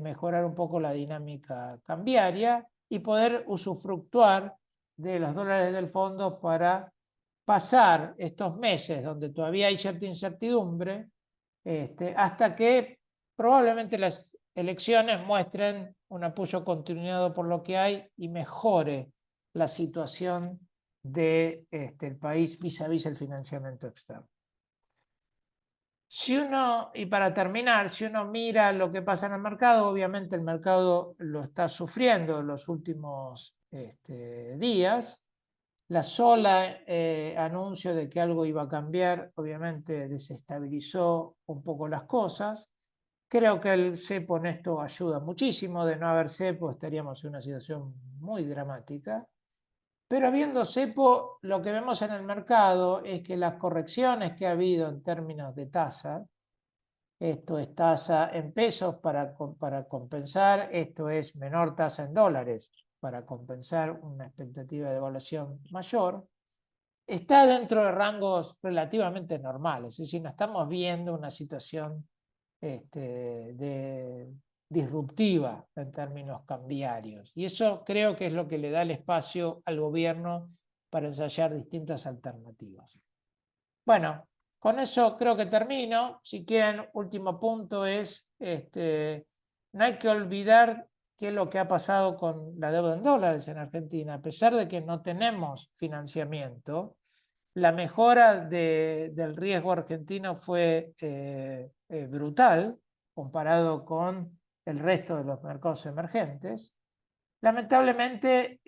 mejorar un poco la dinámica cambiaria y poder usufructuar de los dólares del fondo para pasar estos meses donde todavía hay cierta incertidumbre, hasta que probablemente las elecciones muestren un apoyo continuado por lo que hay y mejore la situación del país vis a vis el financiamiento externo. Si uno, y para terminar, si uno mira lo que pasa en el mercado, obviamente el mercado lo está sufriendo en los últimos días. La sola anuncio de que algo iba a cambiar, obviamente desestabilizó un poco las cosas. Creo que el cepo en esto ayuda muchísimo. De no haber cepo estaríamos en una situación muy dramática. Pero habiendo cepo, lo que vemos en el mercado es que las correcciones que ha habido en términos de tasa, esto es tasa en pesos para compensar, esto es menor tasa en dólares para compensar una expectativa de evaluación mayor, está dentro de rangos relativamente normales. Es decir, no estamos viendo una situación disruptiva en términos cambiarios. Y eso creo que es lo que le da el espacio al gobierno para ensayar distintas alternativas. Bueno, con eso creo que termino. Si quieren, último punto es, no hay que olvidar qué es lo que ha pasado con la deuda en dólares en Argentina. A pesar de que no tenemos financiamiento, la mejora del riesgo argentino fue brutal comparado con el resto de los mercados emergentes. Lamentablemente,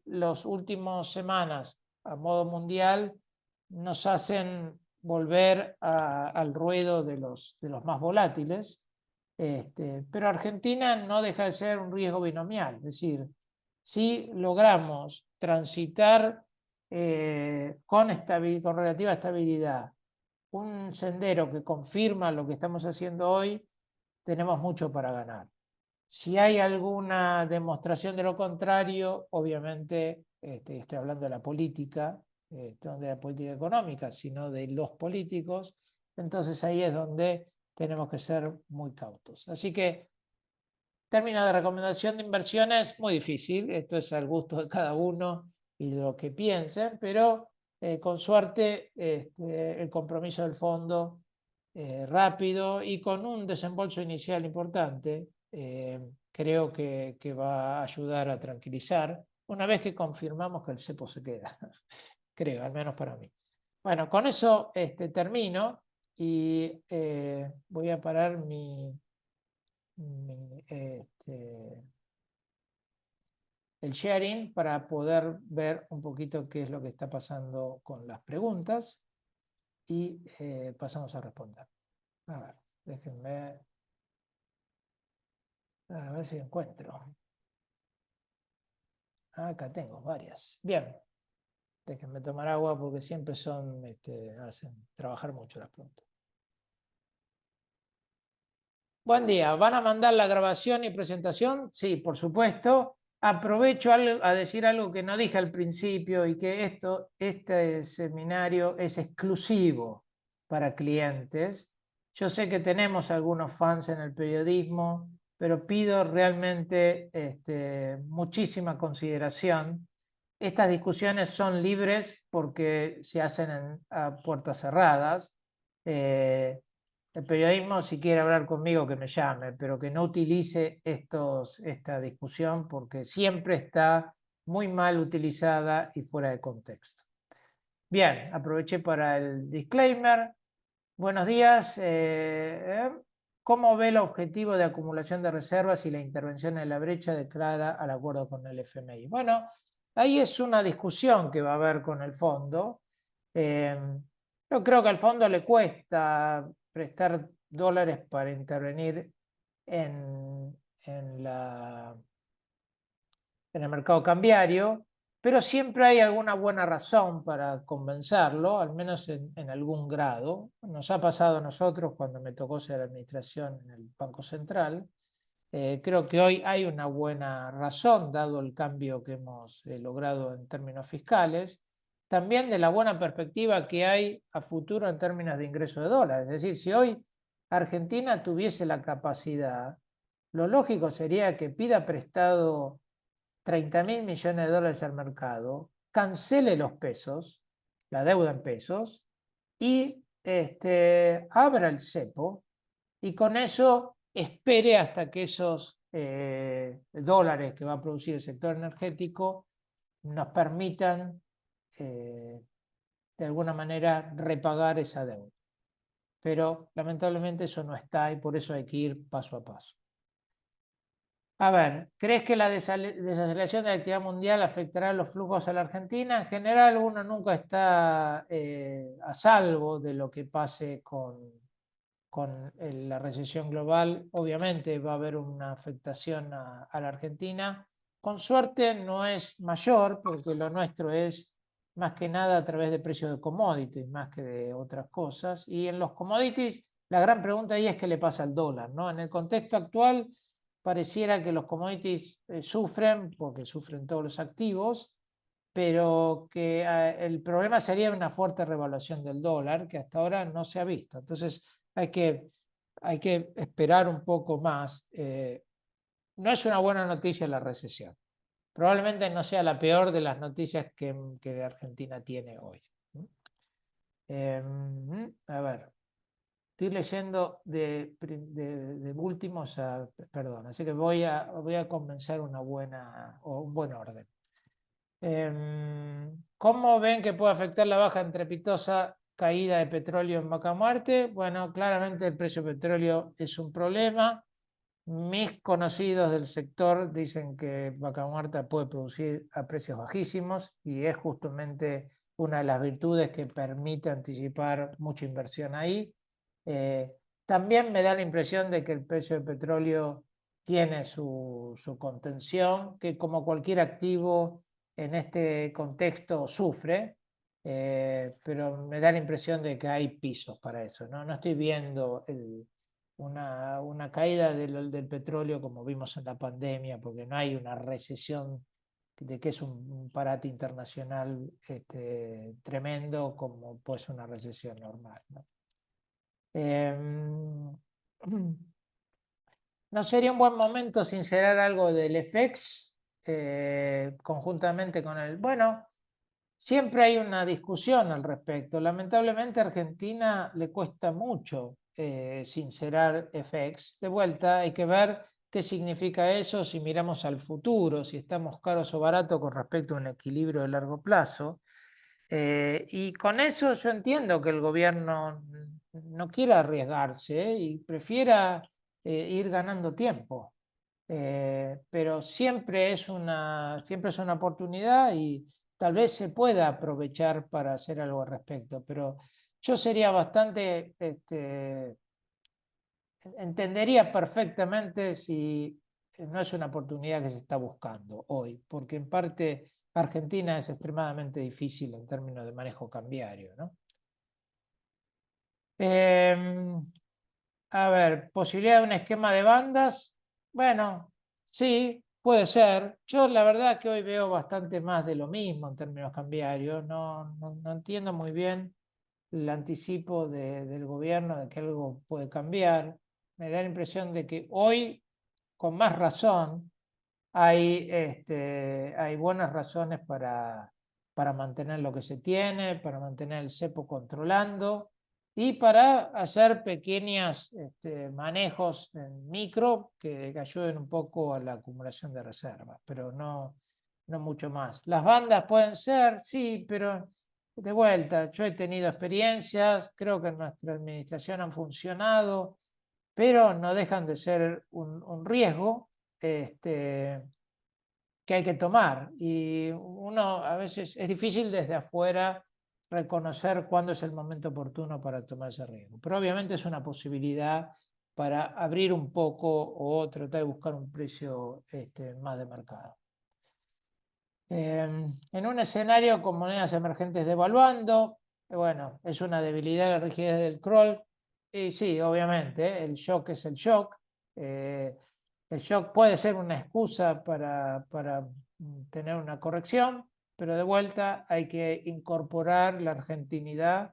los últimos semanas a modo mundial nos hacen volver al ruedo de los más volátiles. Pero Argentina no deja de ser un riesgo binomial, es decir, si logramos transitar con relativa estabilidad un sendero que confirma lo que estamos haciendo hoy, tenemos mucho para ganar. Si hay alguna demostración de lo contrario, obviamente, estoy hablando de la política, no de la política económica, sino de los políticos, entonces ahí es donde tenemos que ser muy cautos. Así que, término de recomendación de inversiones, muy difícil, esto es al gusto de cada uno y de lo que piensen, pero con suerte el compromiso del fondo rápido y con un desembolso inicial importante, creo que va a ayudar a tranquilizar una vez que confirmamos que el cepo se queda, creo, al menos para mí. Bueno, con eso termino y voy a parar el sharing para poder ver un poquito qué es lo que está pasando con las preguntas y pasamos a responder. A ver, déjenme a ver si encuentro. Acá tengo varias. Bien, déjenme tomar agua porque siempre hacen trabajar mucho las preguntas. Buen día, ¿van a mandar la grabación y presentación? Sí, por supuesto. Aprovecho a decir algo que no dije al principio y que este seminario es exclusivo para clientes. Yo sé que tenemos algunos fans en el periodismo, pero pido realmente muchísima consideración. Estas discusiones son libres porque se hacen a puertas cerradas. El periodismo, si quiere hablar conmigo, que me llame, pero que no utilice esta discusión porque siempre está muy mal utilizada y fuera de contexto. Bien, aproveché para el disclaimer. Buenos días. ¿Cómo ve el objetivo de acumulación de reservas y la intervención en la brecha de cara al acuerdo con el FMI? Bueno, ahí es una discusión que va a haber con el fondo. Yo creo que al fondo le cuesta prestar dólares para intervenir en el mercado cambiario, pero siempre hay alguna buena razón para convencerlo, al menos en algún grado. Nos ha pasado a nosotros cuando me tocó ser administración en el Banco Central. Creo que hoy hay una buena razón, dado el cambio que hemos logrado en términos fiscales, también de la buena perspectiva que hay a futuro en términos de ingreso de dólares. Es decir, si hoy Argentina tuviese la capacidad, lo lógico sería que pida prestado 30.000 millones de dólares al mercado, cancele los pesos, la deuda en pesos, y abra el cepo, y con eso espere hasta que esos dólares que va a producir el sector energético nos permitan de alguna manera repagar esa deuda. Pero lamentablemente eso no está y por eso hay que ir paso a paso. A ver, ¿crees que la desaceleración de la actividad mundial afectará los flujos a la Argentina? En general, uno nunca está a salvo de lo que pase con la recesión global. Obviamente va a haber una afectación a la Argentina. Con suerte no es mayor, porque lo nuestro es más que nada a través de precios de commodities, más que de otras cosas. Y en los commodities, la gran pregunta ahí es qué le pasa al dólar, ¿no? En el contexto actual, pareciera que los commodities sufren, porque sufren todos los activos, pero que el problema sería una fuerte revaluación del dólar, que hasta ahora no se ha visto. Entonces hay que esperar un poco más. No es una buena noticia la recesión. Probablemente no sea la peor de las noticias que Argentina tiene hoy. A ver. Estoy leyendo de últimos a, perdón, así que voy a comenzar un buen orden. ¿Cómo ven que puede afectar la baja estrepitosa caída de petróleo en Vaca Muerta? Bueno, claramente el precio del petróleo es un problema. Mis conocidos del sector dicen que Vaca Muerta puede producir a precios bajísimos y es justamente una de las virtudes que permite anticipar mucha inversión ahí. También me da la impresión de que el precio del petróleo tiene su contención, que como cualquier activo en este contexto sufre, pero me da la impresión de que hay pisos para eso, ¿no? No estoy viendo una caída del petróleo como vimos en la pandemia, porque no hay una recesión de que es un parate internacional tremendo como pues una recesión normal, ¿no? ¿No sería un buen momento sincerar algo del FX conjuntamente con el... Bueno, siempre hay una discusión al respecto. Lamentablemente a Argentina le cuesta mucho sincerar FX. De vuelta, hay que ver qué significa eso si miramos al futuro, si estamos caros o baratos con respecto a un equilibrio de largo plazo. Y con eso yo entiendo que el gobierno no quiera arriesgarse y prefiera ir ganando tiempo. Pero siempre es una oportunidad y tal vez se pueda aprovechar para hacer algo al respecto. Pero yo sería bastante, entendería perfectamente si no es una oportunidad que se está buscando hoy, porque en parte Argentina es extremadamente difícil en términos de manejo cambiario, ¿no? A ver, posibilidad de un esquema de bandas. Bueno, sí, puede ser. Yo la verdad que hoy veo bastante más de lo mismo en términos cambiarios. No entiendo muy bien el anticipo del gobierno de que algo puede cambiar. Me da la impresión de que hoy, con más razón, hay buenas razones para mantener lo que se tiene, para mantener el cepo controlando y para hacer pequeños manejos en micro que ayuden un poco a la acumulación de reservas, pero no mucho más. Las bandas pueden ser, sí, pero de vuelta, yo he tenido experiencias, creo que en nuestra administración han funcionado, pero no dejan de ser un riesgo que hay que tomar. Y uno a veces es difícil desde afuera reconocer cuándo es el momento oportuno para tomar ese riesgo. Pero obviamente es una posibilidad para abrir un poco o tratar de buscar un precio más de mercado. En un escenario con monedas emergentes devaluando, bueno, es una debilidad la rigidez del crawl. Y sí, obviamente, el shock es el shock. El shock puede ser una excusa para tener una corrección, pero de vuelta hay que incorporar la argentinidad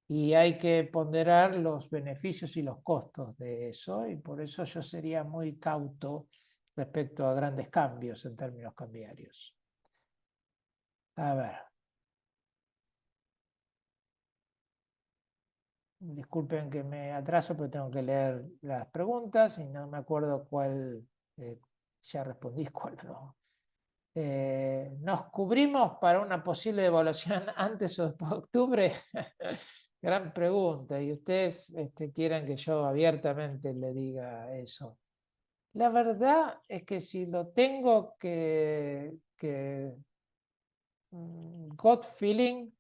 y hay que ponderar los beneficios y los costos de eso, y por eso yo sería muy cauto respecto a grandes cambios en términos cambiarios. A ver. Disculpen que me atraso, pero tengo que leer las preguntas y no me acuerdo cuál ya respondí, cuál no. ¿Nos cubrimos para una posible devaluación antes o después de octubre? Gran pregunta. Y ustedes quieren que yo abiertamente le diga eso. La verdad es que si lo tengo que gut feeling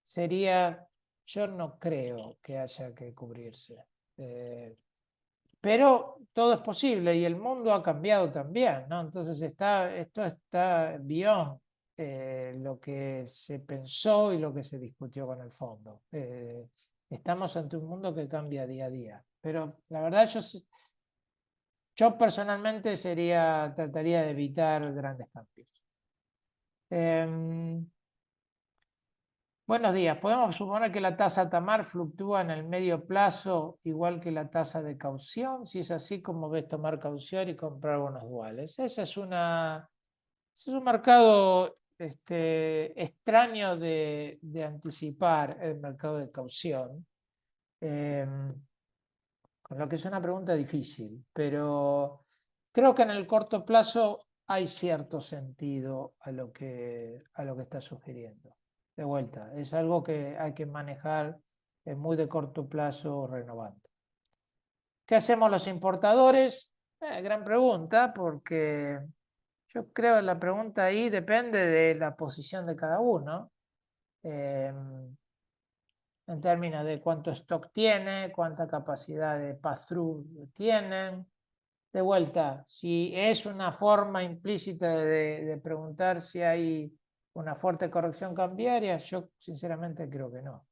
sería, yo no creo que haya que cubrirse. Pero todo es posible y el mundo ha cambiado también, ¿no? Entonces esto está beyond lo que se pensó y lo que se discutió con el fondo. Estamos ante un mundo que cambia día a día. Pero la verdad yo personalmente trataría de evitar grandes cambios. Buenos días. ¿Podemos suponer que la tasa TAMAR fluctúa en el medio plazo igual que la tasa de caución? Si es así, ¿cómo ves tomar caución y comprar bonos duales? Ese es un mercado extraño de anticipar el mercado de caución, con lo que es una pregunta difícil, pero creo que en el corto plazo hay cierto sentido a lo que está sugiriendo. De vuelta, es algo que hay que manejar en muy de corto plazo renovando. ¿Qué hacemos los importadores? Gran pregunta, porque yo creo que la pregunta ahí depende de la posición de cada uno. en términos de cuánto stock tiene, cuánta capacidad de pass-through tienen. De vuelta, si es una forma implícita de preguntar si hay una fuerte corrección cambiaria, yo sinceramente creo que no.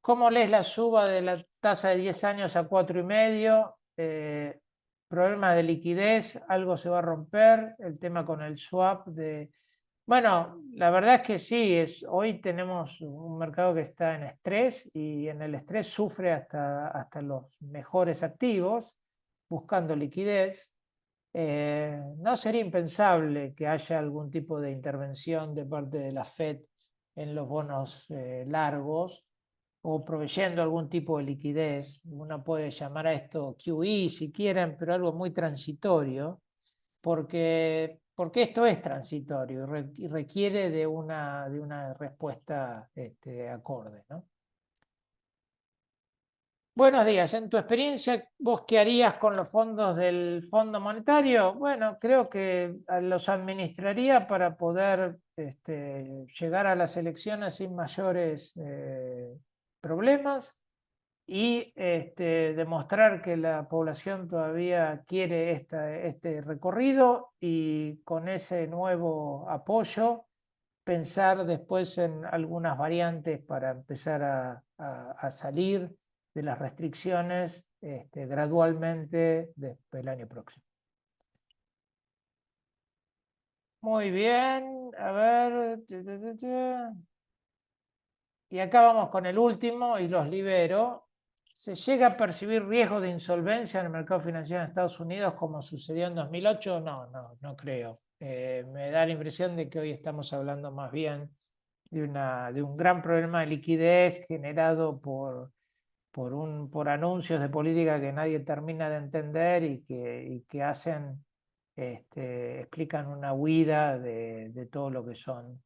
¿Cómo lees la suba de la tasa de 10 años a 4,5? Problema de liquidez, algo se va a romper, el tema con el swap de... Bueno, la verdad es que sí, hoy tenemos un mercado que está en estrés y en el estrés sufre hasta los mejores activos buscando liquidez. No sería impensable que haya algún tipo de intervención de parte de la Fed en los bonos largos o proveyendo algún tipo de liquidez. Uno puede llamar a esto QE si quieren, pero algo muy transitorio, porque esto es transitorio y requiere de una respuesta acorde, ¿no? Buenos días. En tu experiencia, ¿vos qué harías con los fondos del Fondo Monetario? Bueno, creo que los administraría para poder llegar a las elecciones sin mayores problemas y demostrar que la población todavía quiere este recorrido y con ese nuevo apoyo pensar después en algunas variantes para empezar a salir de las restricciones gradualmente desde el año próximo. Muy bien, a ver. Y acá vamos con el último y los libero. ¿Se llega a percibir riesgo de insolvencia en el mercado financiero en Estados Unidos como sucedió en 2008? No creo. Me da la impresión de que hoy estamos hablando más bien de un gran problema de liquidez generado por anuncios de política que nadie termina de entender y que hacen, explican una huida de todo lo que son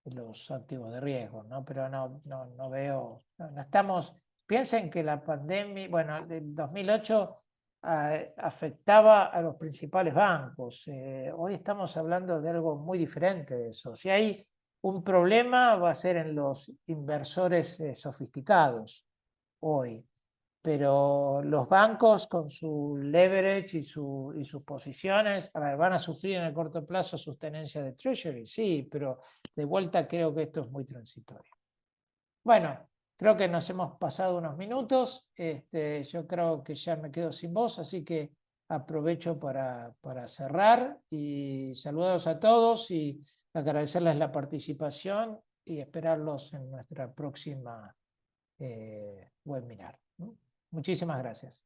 los activos de riesgo, ¿no? Pero no veo, no estamos, piensen que la pandemia, bueno, el 2008 afectaba a los principales bancos. Hoy estamos hablando de algo muy diferente de eso. Si hay un problema va a ser en los inversores sofisticados hoy, pero los bancos con su leverage y sus posiciones, a ver, van a sufrir en el corto plazo sus tenencias de treasury, sí, pero de vuelta creo que esto es muy transitorio. Bueno, creo que nos hemos pasado unos minutos, yo creo que ya me quedo sin voz, así que aprovecho para cerrar y saludos a todos y agradecerles la participación y esperarlos en nuestra próxima webinar. Muchísimas gracias.